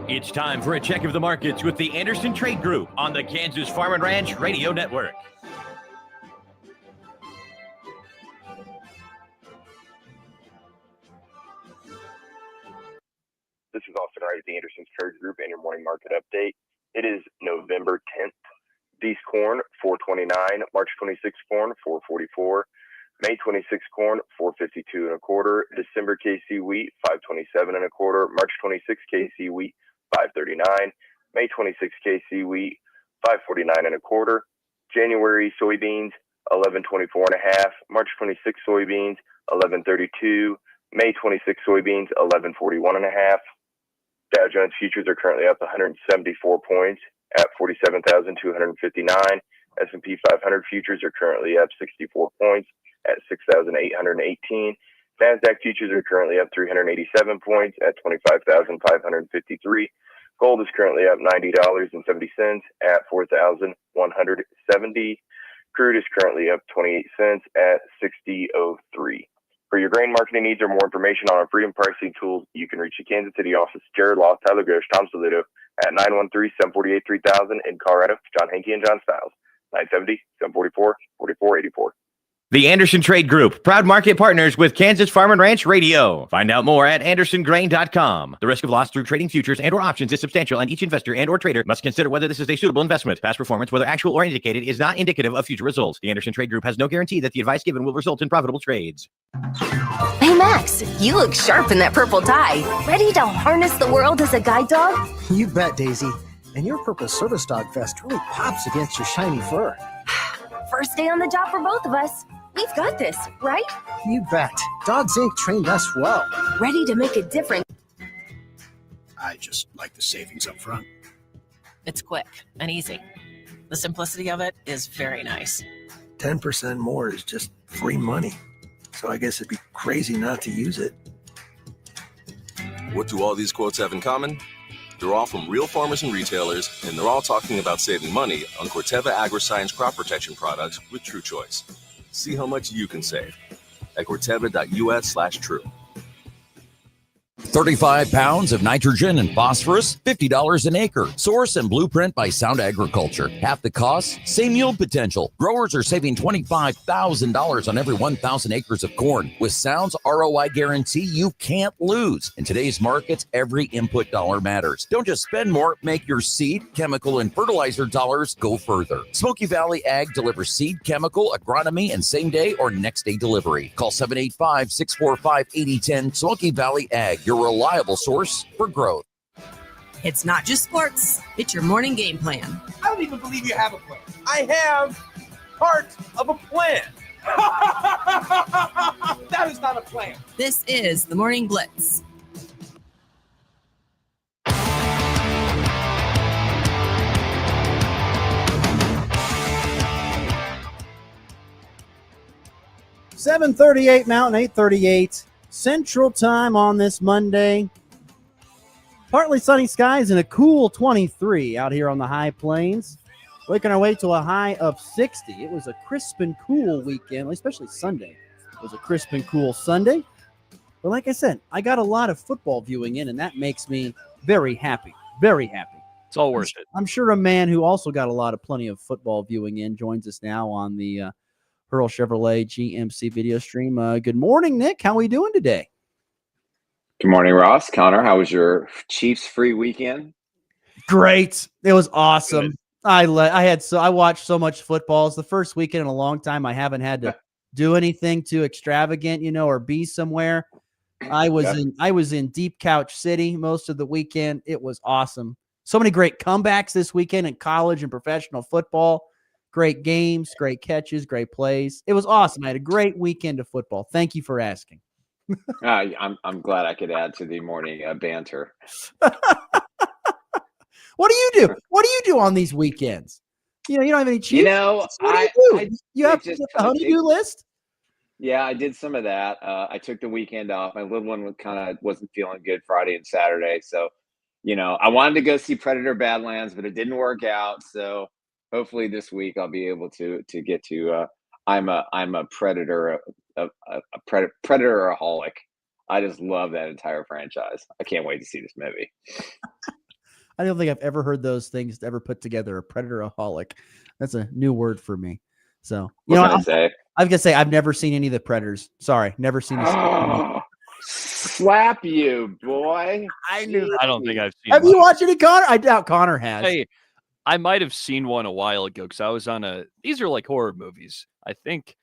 It's time for a check of the markets with the Anderson Trade Group on the Kansas Farm and Ranch Radio Network. This is Austin Wright at the Anderson Trade Group and your morning market update. It is November 10th. Beef corn, $4.29. March 26 corn, $4.44. May 26 corn, $4.52 and a quarter. December KC wheat, $5.27 and a quarter. March 26 KC wheat, $5.39. May 26 KC wheat, $5.49 and a quarter. January soybeans, $11.24 and a half. March 26 soybeans, $11.32. May 26 soybeans, $11.41 and a half. Dow Jones futures are currently up 174 points at 47,259. S&P 500 futures are currently up 64 points at 6,818. NASDAQ futures are currently up 387 points at 25,553. Gold is currently up $90.70 at 4,170. Crude is currently up 28 cents at 60.03. For your grain marketing needs or more information on our freedom pricing tools, you can reach the Kansas City office, Jared Law, Tyler Grosh, Tom Saludo at 913-748-3000 in Colorado, John Hankey and John Stiles, 970-744-4484. The Anderson Trade Group, proud market partners with Kansas Farm and Ranch Radio. Find out more at andersongrain.com. The risk of loss through trading futures and or options is substantial, and each investor and or trader must consider whether this is a suitable investment. Past performance, whether actual or indicated, is not indicative of future results. The Anderson Trade Group has no guarantee that the advice given will result in profitable trades. Hey, Max, you look sharp in that purple tie. Ready to harness the world as a guide dog? You bet, Daisy. And your purple service dog vest really pops against your shiny fur. First day on the job for both of us. We've got this, right? You bet. Dogs Inc. trained us well. Ready to make a difference. I just like the savings up front. It's quick and easy. The simplicity of it is very nice. 10% more is just free money. So I guess it'd be crazy not to use it. What do all these quotes have in common? They're all from real farmers and retailers, and they're all talking about saving money on Corteva Agriscience crop protection products with True Choice. See how much you can save at corteva.us/true. 35 pounds of nitrogen and phosphorus, $50 an acre. Source and blueprint by Sound Agriculture. Half the cost, same yield potential. Growers are saving $25,000 on every 1,000 acres of corn. With Sound's ROI guarantee, you can't lose. In today's markets, every input dollar matters. Don't just spend more, make your seed, chemical, and fertilizer dollars go further. Smoky Valley Ag delivers seed, chemical, agronomy, and same-day or next-day delivery. Call 785-645-8010. Smoky Valley Ag, your reliable source for growth. It's not just sports, it's your morning game plan. I don't even believe you have a plan. I have part of a plan. That is not a plan. This is the Morning Blitz. $7:38 Mountain, 8:38 Central Time on this Monday. Partly sunny skies and a cool 23 out here on the high plains. Making our way to a high of 60. It was a crisp and cool weekend, especially Sunday. It was a crisp and cool Sunday. But like I said, I got a lot of football viewing in, and that makes me very happy. Very happy. It's all worth it. I'm sure a man who also got plenty of football viewing in joins us now on the Hurl Chevrolet GMC video stream. Good morning, Nick. How are we doing today? Good morning, Ross. Connor, how was your Chiefs free weekend? Great. It was awesome. I watched so much football. It's the first weekend in a long time I haven't had to do anything too extravagant, or be somewhere. I was in Deep Couch City most of the weekend. It was awesome. So many great comebacks this weekend in college and professional football. Great games, great catches, great plays. It was awesome. I had a great weekend of football. Thank you for asking. I'm glad I could add to the morning banter. What do you do? What do you do on these weekends? You don't have any Chiefs. What do you do? You have a honeydew list? Yeah, I did some of that. I took the weekend off. My little one wasn't feeling good Friday and Saturday, so I wanted to go see Predator Badlands, but it didn't work out. So hopefully this week I'll be able to get to. I'm a predator, a predator-aholic. I just love that entire franchise. I can't wait to see this movie. I don't think I've ever heard those things ever put together. A predator-aholic. That's a new word for me. So I was gonna say I've never seen any of the Predators. Sorry, never seen. Slap you, boy! I don't think I've seen. Have you watched any Connor? I doubt Connor has. Hey, I might have seen one a while ago because I was on these are like horror movies. I think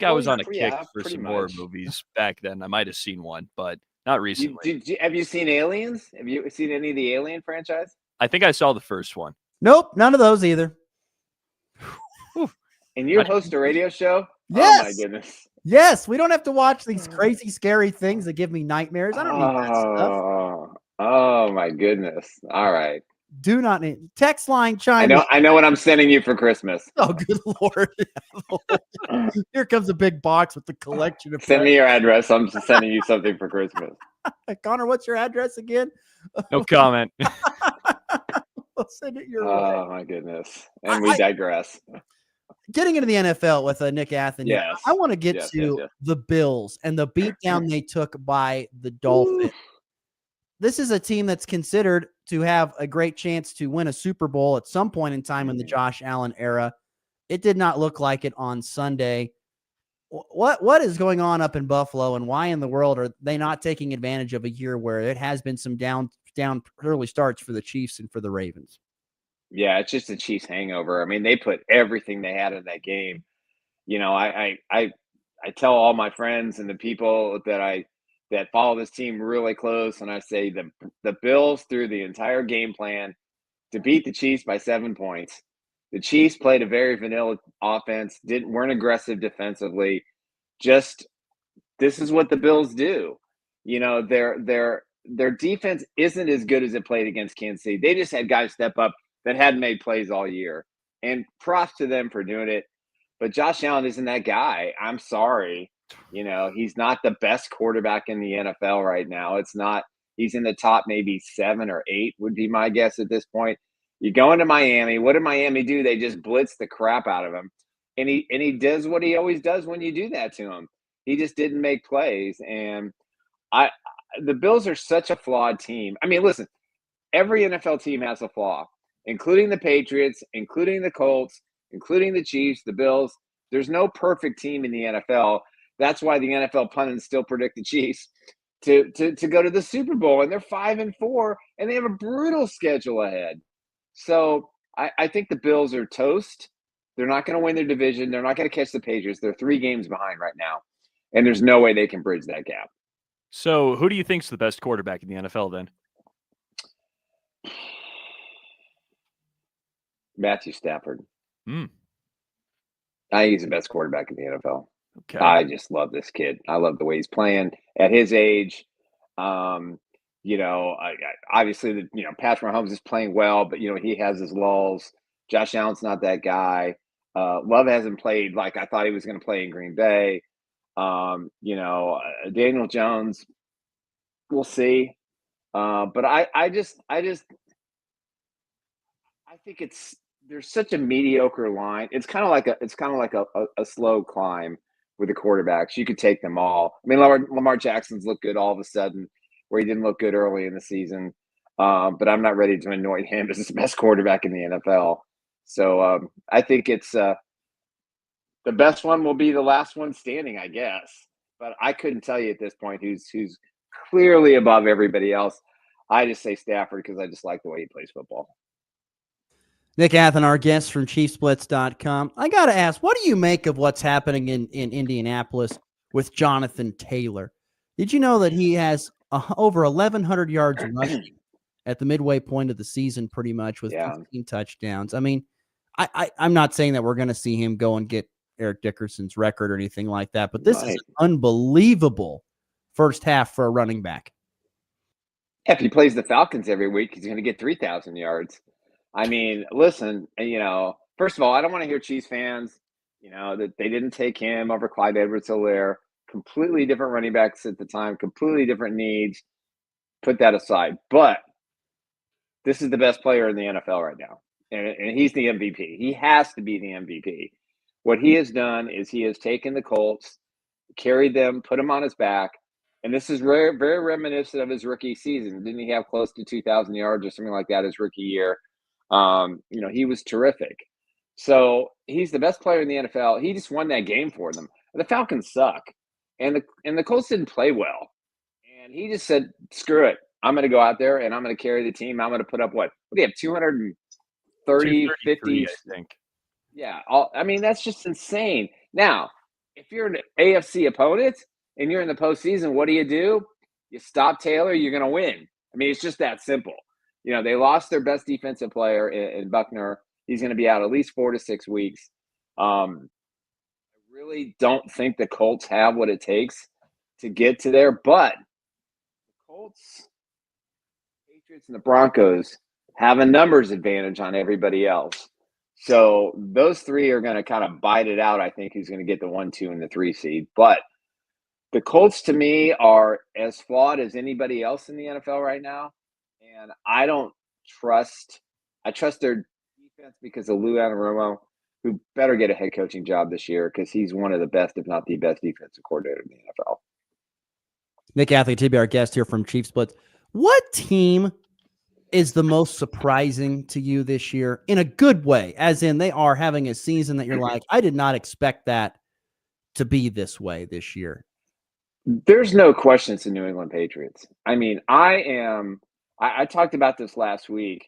I was on a kick for some horror movies back then. I might have seen one, but not recently. Have you seen Aliens? Have you seen any of the Alien franchise? I think I saw the first one. Nope, none of those either. And you host a radio show? Yes. Oh my goodness. Yes, we don't have to watch these crazy, scary things that give me nightmares. I don't need that stuff. Oh my goodness. All right. Do not need text line chime. I know what I'm sending you for Christmas. Oh, good Lord. Here comes a big box with the collection of Send me your address. I'm just sending you something for Christmas. Connor, what's your address again? No comment. We'll send it your way. Oh, my goodness. And we digress. Getting into the NFL with Nick Athen. Yes. I want to get to the Bills and the beatdown they took by the Dolphins. This is a team that's considered to have a great chance to win a Super Bowl at some point in time in the Josh Allen era. It did not look like it on Sunday. What is going on up in Buffalo, and why in the world are they not taking advantage of a year where it has been some down early starts for the Chiefs and for the Ravens? Yeah, it's just a Chiefs hangover. I mean, they put everything they had in that game. You know, I tell all my friends and the people that follow this team really close, and I say the Bills threw the entire game plan to beat the Chiefs by 7 points. The Chiefs played a very vanilla offense, weren't aggressive defensively. Just this is what the Bills do. You know, their defense isn't as good as it played against Kansas City. They just had guys step up that hadn't made plays all year. And props to them for doing it. But Josh Allen isn't that guy. I'm sorry. You know, he's not the best quarterback in the NFL right now. It's not. He's in the top maybe 7 or 8 would be my guess at this point. You go into Miami. What did Miami do? They just blitz the crap out of him. And he does what he always does when you do that to him. He just didn't make plays. And the Bills are such a flawed team. I mean, listen, every NFL team has a flaw, including the Patriots, including the Colts, including the Chiefs, the Bills. There's no perfect team in the NFL. That's why the NFL pundits still predict the Chiefs to go to the Super Bowl. And they're 5-4, and they have a brutal schedule ahead. So I think the Bills are toast. They're not going to win their division. They're not going to catch the Patriots. They're 3 games behind right now, and there's no way they can bridge that gap. So who do you think's the best quarterback in the NFL then? Matthew Stafford. I think he's the best quarterback in the NFL. Okay. I just love this kid. I love the way he's playing at his age. You know, obviously, Patrick Mahomes is playing well, but, he has his lulls. Josh Allen's not that guy. Love hasn't played like I thought he was going to play in Green Bay. Daniel Jones, we'll see. But I think there's such a mediocre line. It's kind of like a slow climb with the quarterbacks. You could take them all. I mean, Lamar Jackson's looked good all of a sudden, where he didn't look good early in the season. But I'm not ready to anoint him as the best quarterback in the NFL. So I think it's the best one will be the last one standing, I guess. But I couldn't tell you at this point who's clearly above everybody else. I just say Stafford because I just like the way he plays football. Nick Athen, our guest from ChiefsBlitz.com. I got to ask, what do you make of what's happening in Indianapolis with Jonathan Taylor? Did you know that he has over 1,100 yards rushing at the midway point of the season, pretty much, with 15 touchdowns? I mean, I'm not saying that we're going to see him go and get Eric Dickerson's record or anything like that, but this is an unbelievable first half for a running back. If he plays the Falcons every week, he's going to get 3,000 yards. I mean, listen, first of all, I don't want to hear Chiefs fans, that they didn't take him over Clyde Edwards-Helaire. Completely different running backs at the time, completely different needs. Put that aside. But this is the best player in the NFL right now. And he's the MVP. He has to be the MVP. What he has done is he has taken the Colts, carried them, put them on his back. And this is very, very reminiscent of his rookie season. Didn't he have close to 2,000 yards or something like that his rookie year? He was terrific. So he's the best player in the NFL. He just won that game for them. The Falcons suck. And the Colts didn't play well. And he just said, screw it. I'm going to go out there and I'm going to carry the team. I'm going to put up what do you have, 230, 50? I think. Yeah. That's just insane. Now, if you're an AFC opponent and you're in the postseason, what do? You stop Taylor, you're going to win. I mean, it's just that simple. They lost their best defensive player in Buckner. He's going to be out at least 4 to 6 weeks. I really don't think the Colts have what it takes to get to there, but the Colts, Patriots, and the Broncos have a numbers advantage on everybody else. So those three are going to kind of bite it out. I think who's going to get the 1, 2, and the 3 seed. But the Colts to me are as flawed as anybody else in the NFL right now. And I trust their defense because of Lou Anarumo, who better get a head coaching job this year because he's one of the best, if not the best, defensive coordinator in the NFL. Nick Athlete to be our guest here from Chiefs Blitz. What team is the most surprising to you this year in a good way, as in they are having a season that you're like, I did not expect that to be this way this year? There's no question it's the New England Patriots. I mean, I talked about this last week.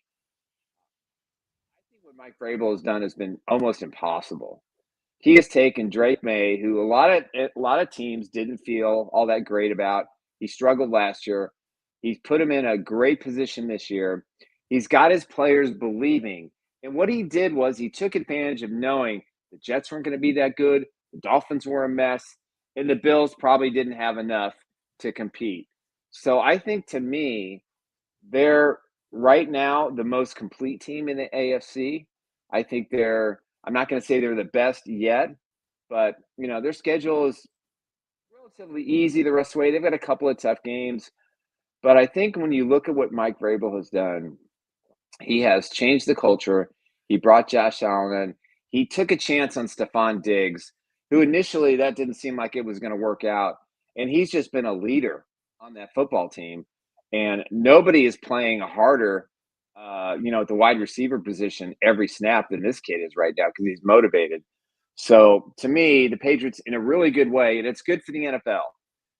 I think what Mike Vrabel has done has been almost impossible. He has taken Drake May, who a lot of teams didn't feel all that great about. He struggled last year. He's put him in a great position this year. He's got his players believing. And what he did was he took advantage of knowing the Jets weren't going to be that good, the Dolphins were a mess, and the Bills probably didn't have enough to compete. So I think, to me, they're right now the most complete team in the AFC. I think I'm not going to say they're the best yet, but their schedule is relatively easy the rest of the way. They've got a couple of tough games. But I think when you look at what Mike Vrabel has done, he has changed the culture. He brought Josh Allen in. He took a chance on Stephon Diggs, who initially that didn't seem like it was going to work out. And he's just been a leader on that football team. And nobody is playing harder, at the wide receiver position every snap than this kid is right now because he's motivated. So to me, the Patriots in a really good way, and it's good for the NFL.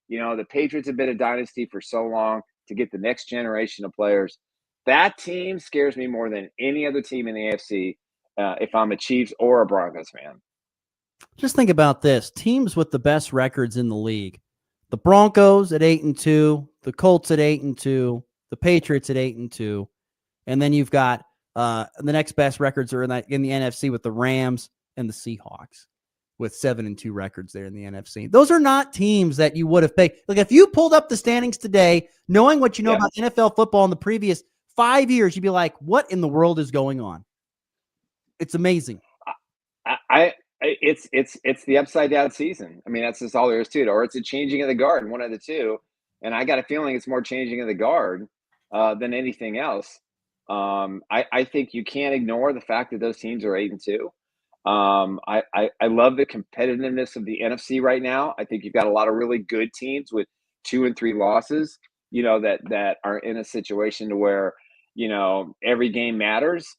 The Patriots have been a dynasty for so long to get the next generation of players. That team scares me more than any other team in the AFC if I'm a Chiefs or a Broncos fan. Just think about this. Teams with the best records in the league. The Broncos at 8-2, the Colts at 8-2, the Patriots at 8-2. And then you've got the next best records are in the NFC with the Rams and the Seahawks with 7-2 records there in the NFC. Those are not teams that you would have picked. Like if you pulled up the standings today, knowing what you know about NFL football in the previous 5 years, you'd be like, what in the world is going on? It's amazing. It's the upside down season. I mean, that's just all there is to it. Or it's a changing of the guard, one of the two. And I got a feeling it's more changing of the guard than anything else. I think you can't ignore the fact that those teams are 8-2. I love the competitiveness of the NFC right now. I think you've got a lot of really good teams with 2 and 3 losses, that are in a situation to where, every game matters.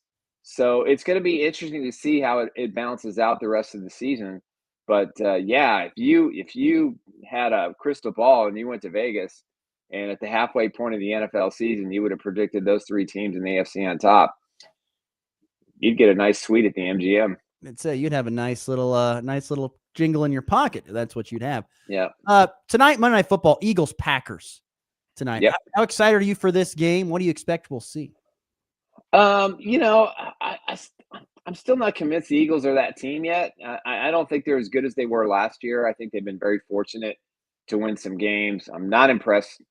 So it's going to be interesting to see how it balances out the rest of the season. But if you had a crystal ball and you went to Vegas and at the halfway point of the NFL season, you would have predicted those 3 teams in the AFC on top, you'd get a nice suite at the MGM. You'd have a nice little jingle in your pocket. That's what you'd have. Yeah. Tonight, Monday Night Football, Eagles Packers tonight. Yep. How excited are you for this game? What do you expect we'll see? I'm still not convinced the Eagles are that team yet. I don't think they're as good as they were last year. I think they've been very fortunate to win some games. I'm not impressed.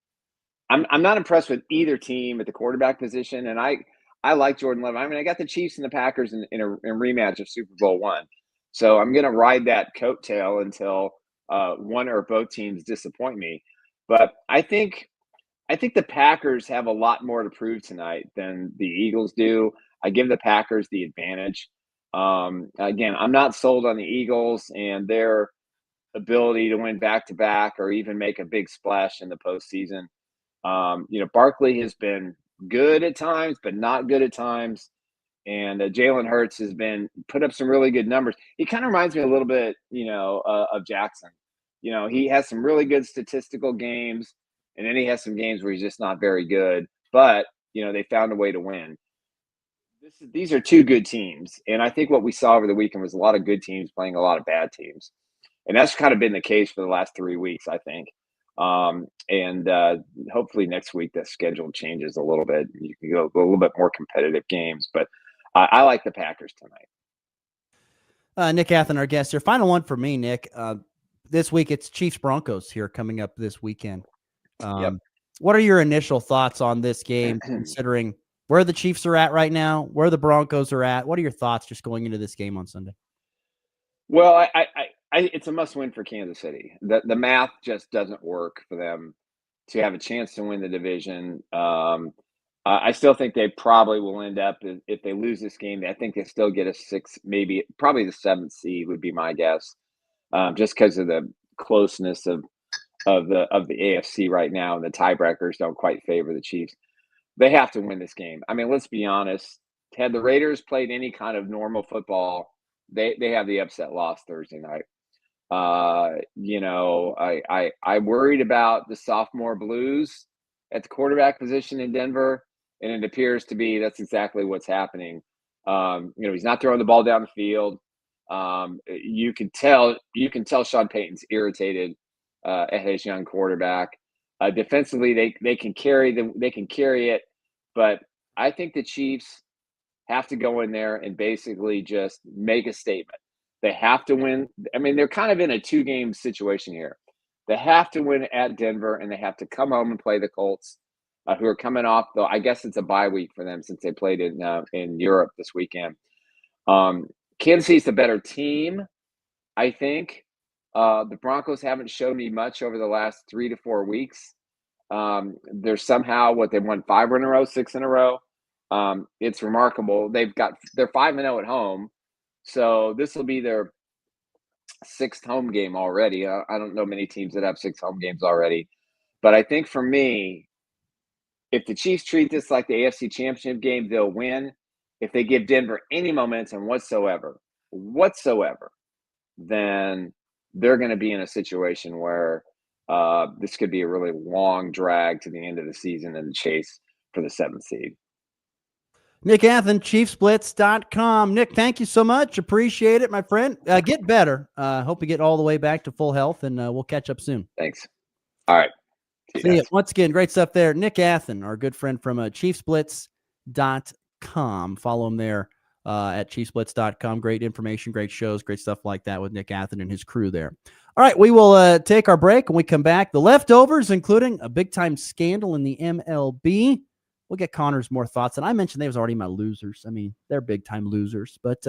I'm not impressed with either team at the quarterback position, and I like Jordan Love. I mean, I got the Chiefs and the Packers in a rematch of Super Bowl I. So I'm going to ride that coattail until one or both teams disappoint me. But I think the Packers have a lot more to prove tonight than the Eagles do. I give the Packers the advantage. Again, I'm not sold on the Eagles and their ability to win back-to-back or even make a big splash in the postseason. Barkley has been good at times, but not good at times. And Jalen Hurts has been put up some really good numbers. He kind of reminds me a little bit, of Jackson. He has some really good statistical games, and then he has some games where he's just not very good. But, they found a way to win. These are 2 good teams. And I think what we saw over the weekend was a lot of good teams playing a lot of bad teams. And that's kind of been the case for the last 3 weeks, I think. Hopefully next week the schedule changes a little bit. You can go a little bit more competitive games, but I like the Packers tonight. Nick Athen, our guest here. Final one for me, Nick. This week it's Chiefs Broncos here coming up this weekend. What are your initial thoughts on this game, considering where the Chiefs are at right now, where the Broncos are at. What are your thoughts just going into this game on Sunday? Well, I it's a must-win for Kansas City. The math just doesn't work for them to have a chance to win the division. I still think they probably will end up, if they lose this game, I think they still get a 6, maybe probably the 7th seed would be my guess, just because of the closeness of the AFC right now, and the tiebreakers don't quite favor the Chiefs. They have to win this game. I mean, let's be honest. Had the Raiders played any kind of normal football, they have the upset loss Thursday night. You know, I worried about the sophomore blues at the quarterback position in Denver, and it appears to be that's exactly what's happening. You know, he's not throwing the ball down the field. You can tell Sean Payton's irritated at his young quarterback. Defensively, they can carry it, but I think the Chiefs have to go in there and basically just make a statement. They have to win. I mean, they're kind of in a 2-game situation here. They have to win at Denver, and they have to come home and play the Colts, who are coming off, though I guess it's a bye week for them since they played in Europe this weekend. Kansas City's the better team, I think. The Broncos haven't shown me much over the last 3 to 4 weeks. They're somehow they won 5 in a row, 6 in a row. It's remarkable. They're 5-0 at home, so this will be their 6th home game already. I don't know many teams that have 6 home games already, but I think for me, if the Chiefs treat this like the AFC Championship game, they'll win. If they give Denver any momentum whatsoever, then they're going to be in a situation where this could be a really long drag to the end of the season in the chase for the 7th seed. Nick Athen, ChiefsBlitz.com. Nick, thank you so much. Appreciate it, my friend. Get better. Hope you get all the way back to full health, and we'll catch up soon. Thanks. All right. See you. Once again, great stuff there. Nick Athen, our good friend from ChiefsBlitz.com. Follow him there at ChiefsBlitz.com. Great information, great shows, great stuff like that with Nick Athen and his crew there. All right, we will take our break. When we come back, the leftovers, including a big-time scandal in the MLB. We'll get Connor's more thoughts. And I mentioned they was already my losers. I mean, they're big-time losers. But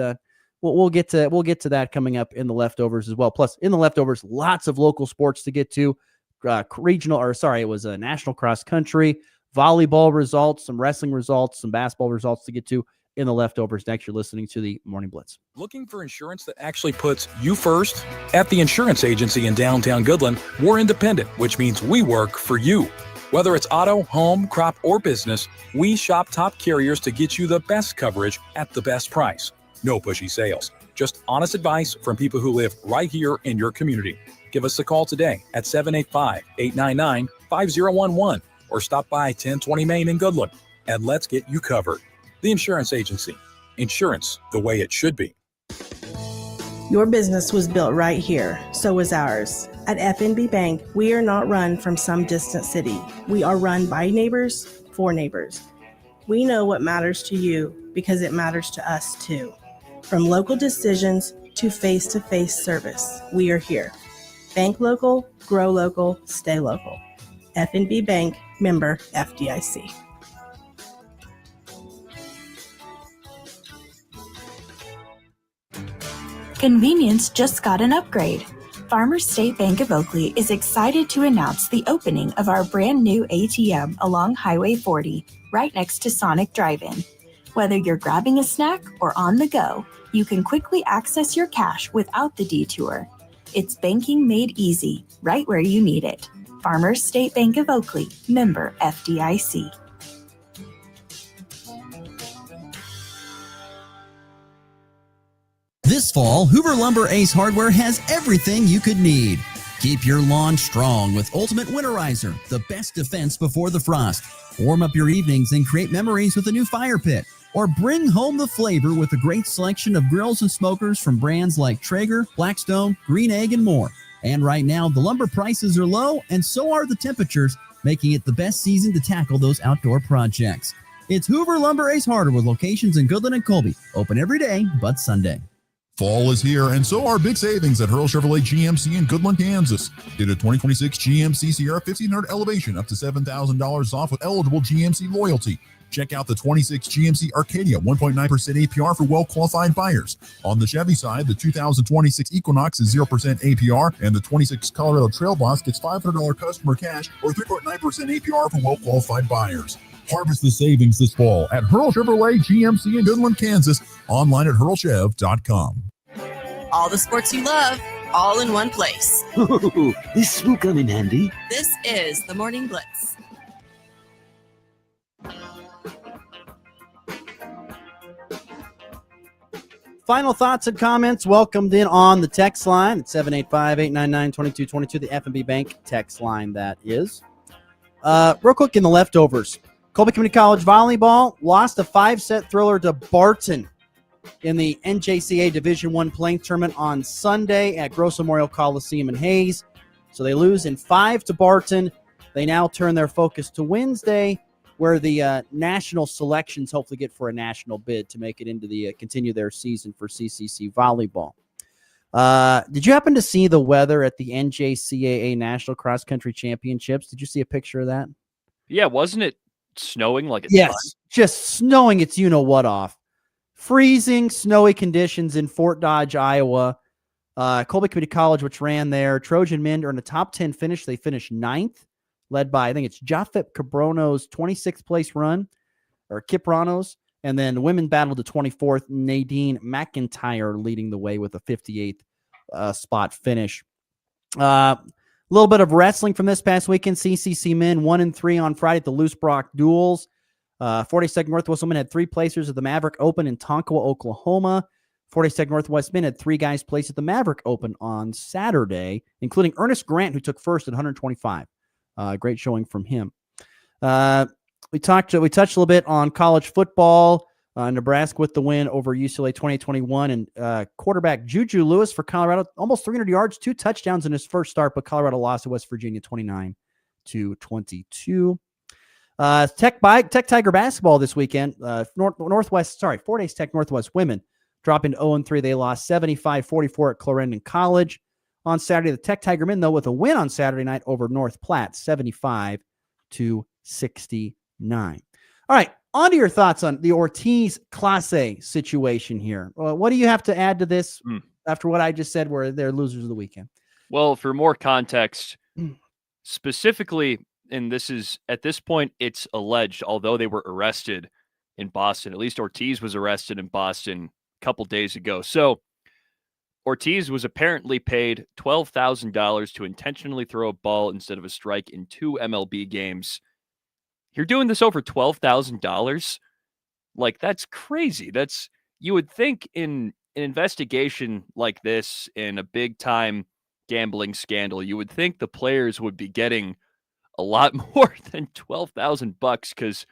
we'll get to that coming up in the leftovers as well. Plus, in the leftovers, lots of local sports to get to. It was a national cross country, volleyball results, some wrestling results, some basketball results to get to in the leftovers. Next, you're listening to the Morning Blitz. Looking for insurance that actually puts you first? At the insurance agency in downtown Goodland, we're independent, which means we work for you. Whether it's auto, home, crop, or business, we shop top carriers to get you the best coverage at the best price. No pushy sales, just honest advice from people who live right here in your community. Give us a call today at 785-899-5011 or stop by 1020 Main in Goodland, and let's get you covered. The Insurance Agency. Insurance the way it should be. Your business was built right here, so was ours. At FNB Bank, we are not run from some distant city. We are run by neighbors, for neighbors. We know what matters to you because it matters to us too. From local decisions to face-to-face service, we are here. Bank local, grow local, stay local. FNB Bank, member FDIC. Convenience just got an upgrade. Farmers State Bank of Oakley is excited to announce the opening of our brand new ATM along Highway 40, right next to Sonic Drive-In. Whether you're grabbing a snack or on the go, you can quickly access your cash without the detour. It's banking made easy, right where you need it. Farmers State Bank of Oakley, member FDIC. This fall, Hoover Lumber Ace Hardware has everything you could need. Keep your lawn strong with Ultimate Winterizer, the best defense before the frost. Warm up your evenings and create memories with a new fire pit. Or bring home the flavor with a great selection of grills and smokers from brands like Traeger, Blackstone, Green Egg, and more. And right now, the lumber prices are low, and so are the temperatures, making it the best season to tackle those outdoor projects. It's Hoover Lumber Ace Hardware with locations in Goodland and Colby. Open every day but Sunday. Fall is here, and so are big savings at Hurl Chevrolet GMC in Goodland, Kansas. Get a 2026 GMC Sierra 1500 Elevation up to $7,000 off with eligible GMC loyalty. Check out the 26 GMC Arcadia, 1.9% APR for well-qualified buyers. On the Chevy side, the 2026 Equinox is 0% APR, and the 26 Colorado Trail Boss gets $500 customer cash or 3.9% APR for well-qualified buyers. Harvest the savings this fall at Hurl Chevrolet GMC in Goodland, Kansas. Online at hurlchev.com. All the sports you love, all in one place. This will come in handy. This is the Morning Blitz. Final thoughts and comments welcomed in on the text line at 785-899-2222, the F&B Bank text line, that is. Real quick in the leftovers. Colby Community College volleyball lost a 5-set thriller to Barton in the NJCA Division I playing tournament on Sunday at Gross Memorial Coliseum in Hayes. So they lose in 5 to Barton. They now turn their focus to Wednesday, where the national selections hopefully get for a national bid to make it into the continue their season for CCC volleyball. Did you happen to see the weather at the NJCAA National Cross Country Championships? Did you see a picture of that? Yeah, wasn't it snowing like a Yes, ton? just snowing its you-know-what off. Freezing, snowy conditions in Fort Dodge, Iowa. Colby Community College, which ran there, Trojan men earned a top 10 finish. They finished 9th. Led by, I think it's Jafet Cabrono's 26th place run, or Kipranos, and then women battled to 24th, Nadine McIntyre leading the way with a 58th spot finish. A little bit of wrestling from this past weekend. CCC men 1-3 on Friday at the Loose Brock Duels. 42nd Northwest women had 3 placers at the Maverick Open in Tonkawa, Oklahoma. 42nd Northwest men had 3 guys placed at the Maverick Open on Saturday, including Ernest Grant, who took first at 125. Great showing from him. We touched a little bit on college football. Nebraska with the win over UCLA 2021, and quarterback Juju Lewis for Colorado, almost 300 yards, 2 touchdowns in his first start, but Colorado lost to West Virginia 29-22. Tech Tiger basketball this weekend. 4 Days Tech Northwest women dropping to 0-3. They lost 75-44 at Clarendon College. On Saturday, the Tech Tiger men, though, with a win on Saturday night over North Platte, 75-69. All right, on to your thoughts on the Ortiz Clase situation here. What do you have to add to this after what I just said, where they're losers of the weekend? Well, for more context, specifically, and this is, at this point, it's alleged, although they were arrested in Boston, at least Ortiz was arrested in Boston a couple days ago. So Ortiz was apparently paid $12,000 to intentionally throw a ball instead of a strike in 2 MLB games. You're doing this over $12,000? Like, that's crazy. You would think in an investigation like this, in a big time gambling scandal, you would think the players would be getting a lot more than $12,000, because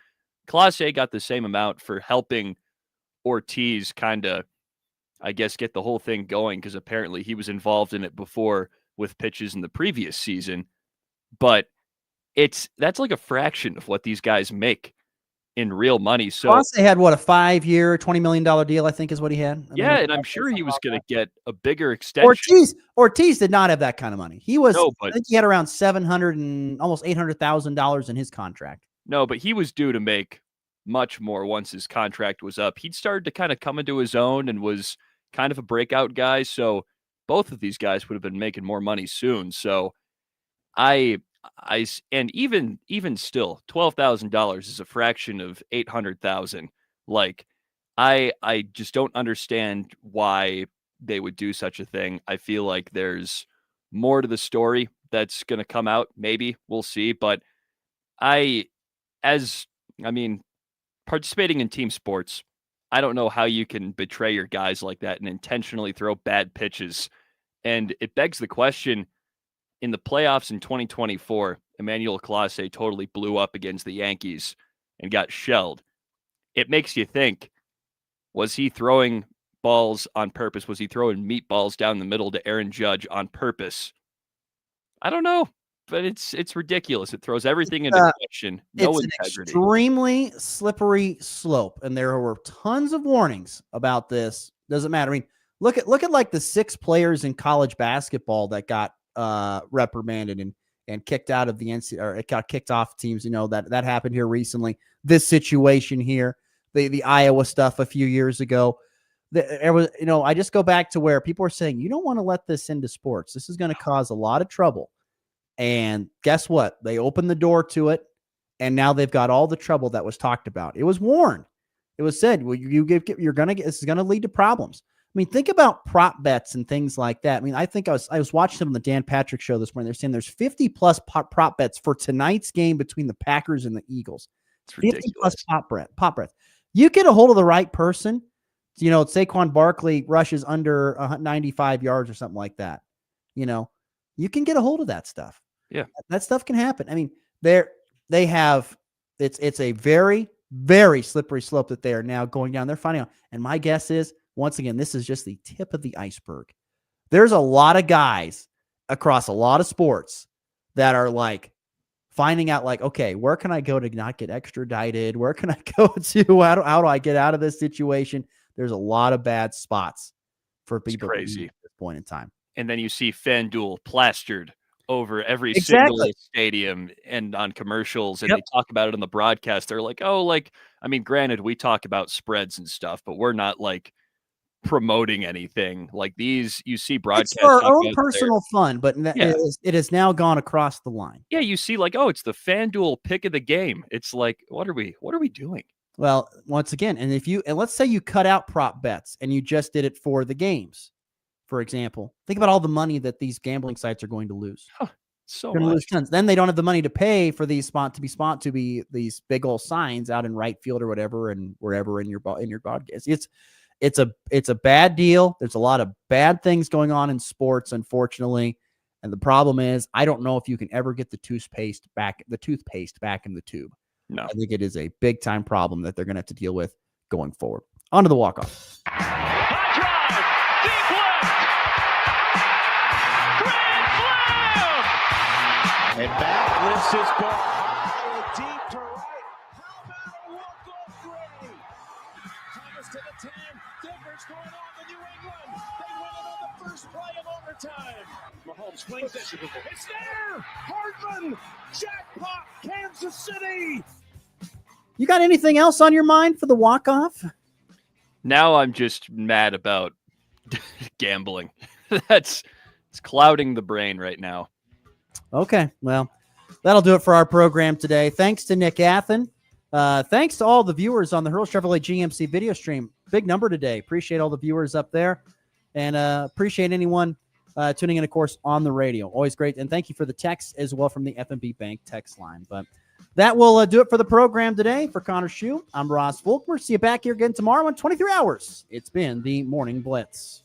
Class A got the same amount for helping Ortiz kind of, I guess, get the whole thing going, because apparently he was involved in it before with pitches in the previous season. But that's like a fraction of what these guys make in real money. So They had a 5-year, $20 million deal, I think is what he had. And I'm sure he was going to get a bigger extension. Ortiz did not have that kind of money. I think he had around $700,000 and almost $800,000 in his contract. No, but he was due to make much more once his contract was up. He'd started to kind of come into his own and was kind of a breakout guy. So both of these guys would have been making more money soon. So and even still, $12,000 is a fraction of $800,000. Like, I just don't understand why they would do such a thing. I feel like there's more to the story that's going to come out. Maybe we'll see. But participating in team sports, I don't know how you can betray your guys like that and intentionally throw bad pitches. And it begs the question, in the playoffs in 2024, Emmanuel Clase totally blew up against the Yankees and got shelled. It makes you think, was he throwing balls on purpose? Was he throwing meatballs down the middle to Aaron Judge on purpose? I don't know, but it's ridiculous. It throws everything into question. No It's integrity. an extremely slippery slope, and there were tons of warnings about this. Doesn't matter. I mean, look at like the 6 players in college basketball that got reprimanded and kicked out of the NCAA, or it got kicked off teams. That happened here recently. this situation here, the Iowa stuff a few years ago. There was, I just go back to where people are saying, you don't want to let this into sports. This is going to cause a lot of trouble. And guess what? They opened the door to it, and now they've got all the trouble that was talked about. It was warned. It was said, well, you're going to get, this is going to lead to problems. I mean, think about prop bets and things like that. I mean, I think I was watching them on the Dan Patrick show this morning. They're saying there's 50 plus prop bets for tonight's game between the Packers and the Eagles. It's ridiculous. 50 plus prop bets. You get a hold of the right person. Saquon Barkley rushes under 95 yards or something like that. You can get a hold of that stuff. Yeah. That stuff can happen. I mean, they have, it's a very, very slippery slope that they are now going down. They're finding out. And my guess is, once again, this is just the tip of the iceberg. There's a lot of guys across a lot of sports that are like finding out, like, okay, where can I go to not get extradited? Where can I go to? How do I get out of this situation? There's a lot of bad spots for people at this point in time. And then you see FanDuel plastered over every Exactly. single stadium and on commercials, and Yep. they talk about it on the broadcast. They're like, granted, we talk about spreads and stuff, but we're not like promoting anything like these. You see broadcasts It's for our talk own out personal fun, but Yeah. it has now gone across the line. Yeah, you see like, it's the FanDuel pick of the game. It's like, what are we doing? Well, once again, and let's say you cut out prop bets and you just did it for the games, for example. Think about all the money that these gambling sites are going to lose. So They're going to much. lose tons. Then they don't have the money to pay for these to be these big old signs out in right field or whatever and wherever in your broadcast. It's a bad deal. There's a lot of bad things going on in sports, unfortunately. And the problem is, I don't know if you can ever get the toothpaste back in the tube. No. I think it is a big time problem that they're going to have to deal with going forward. On to the walk-off. And back lifts his ball high and deep to right. How about a walk-off great? Thomas to the 10. Difference going on in New England. They win it on the first play of overtime. Mahomes swings it. It's there. Hardman. Jackpot. Kansas City. You got anything else on your mind for the walk-off? Now I'm just mad about gambling. It's clouding the brain right now. Okay, well, that'll do it for our program today. Thanks to Nick Athen. Thanks to all the viewers on the Hurl Chevrolet GMC video stream. Big number today. Appreciate all the viewers up there. And appreciate anyone tuning in, of course, on the radio. Always great. And thank you for the text as well from the FNB Bank text line. But that will do it for the program today. For Connor Schuh, I'm Ross Volkmer. See you back here again tomorrow in 23 hours. It's been the Morning Blitz.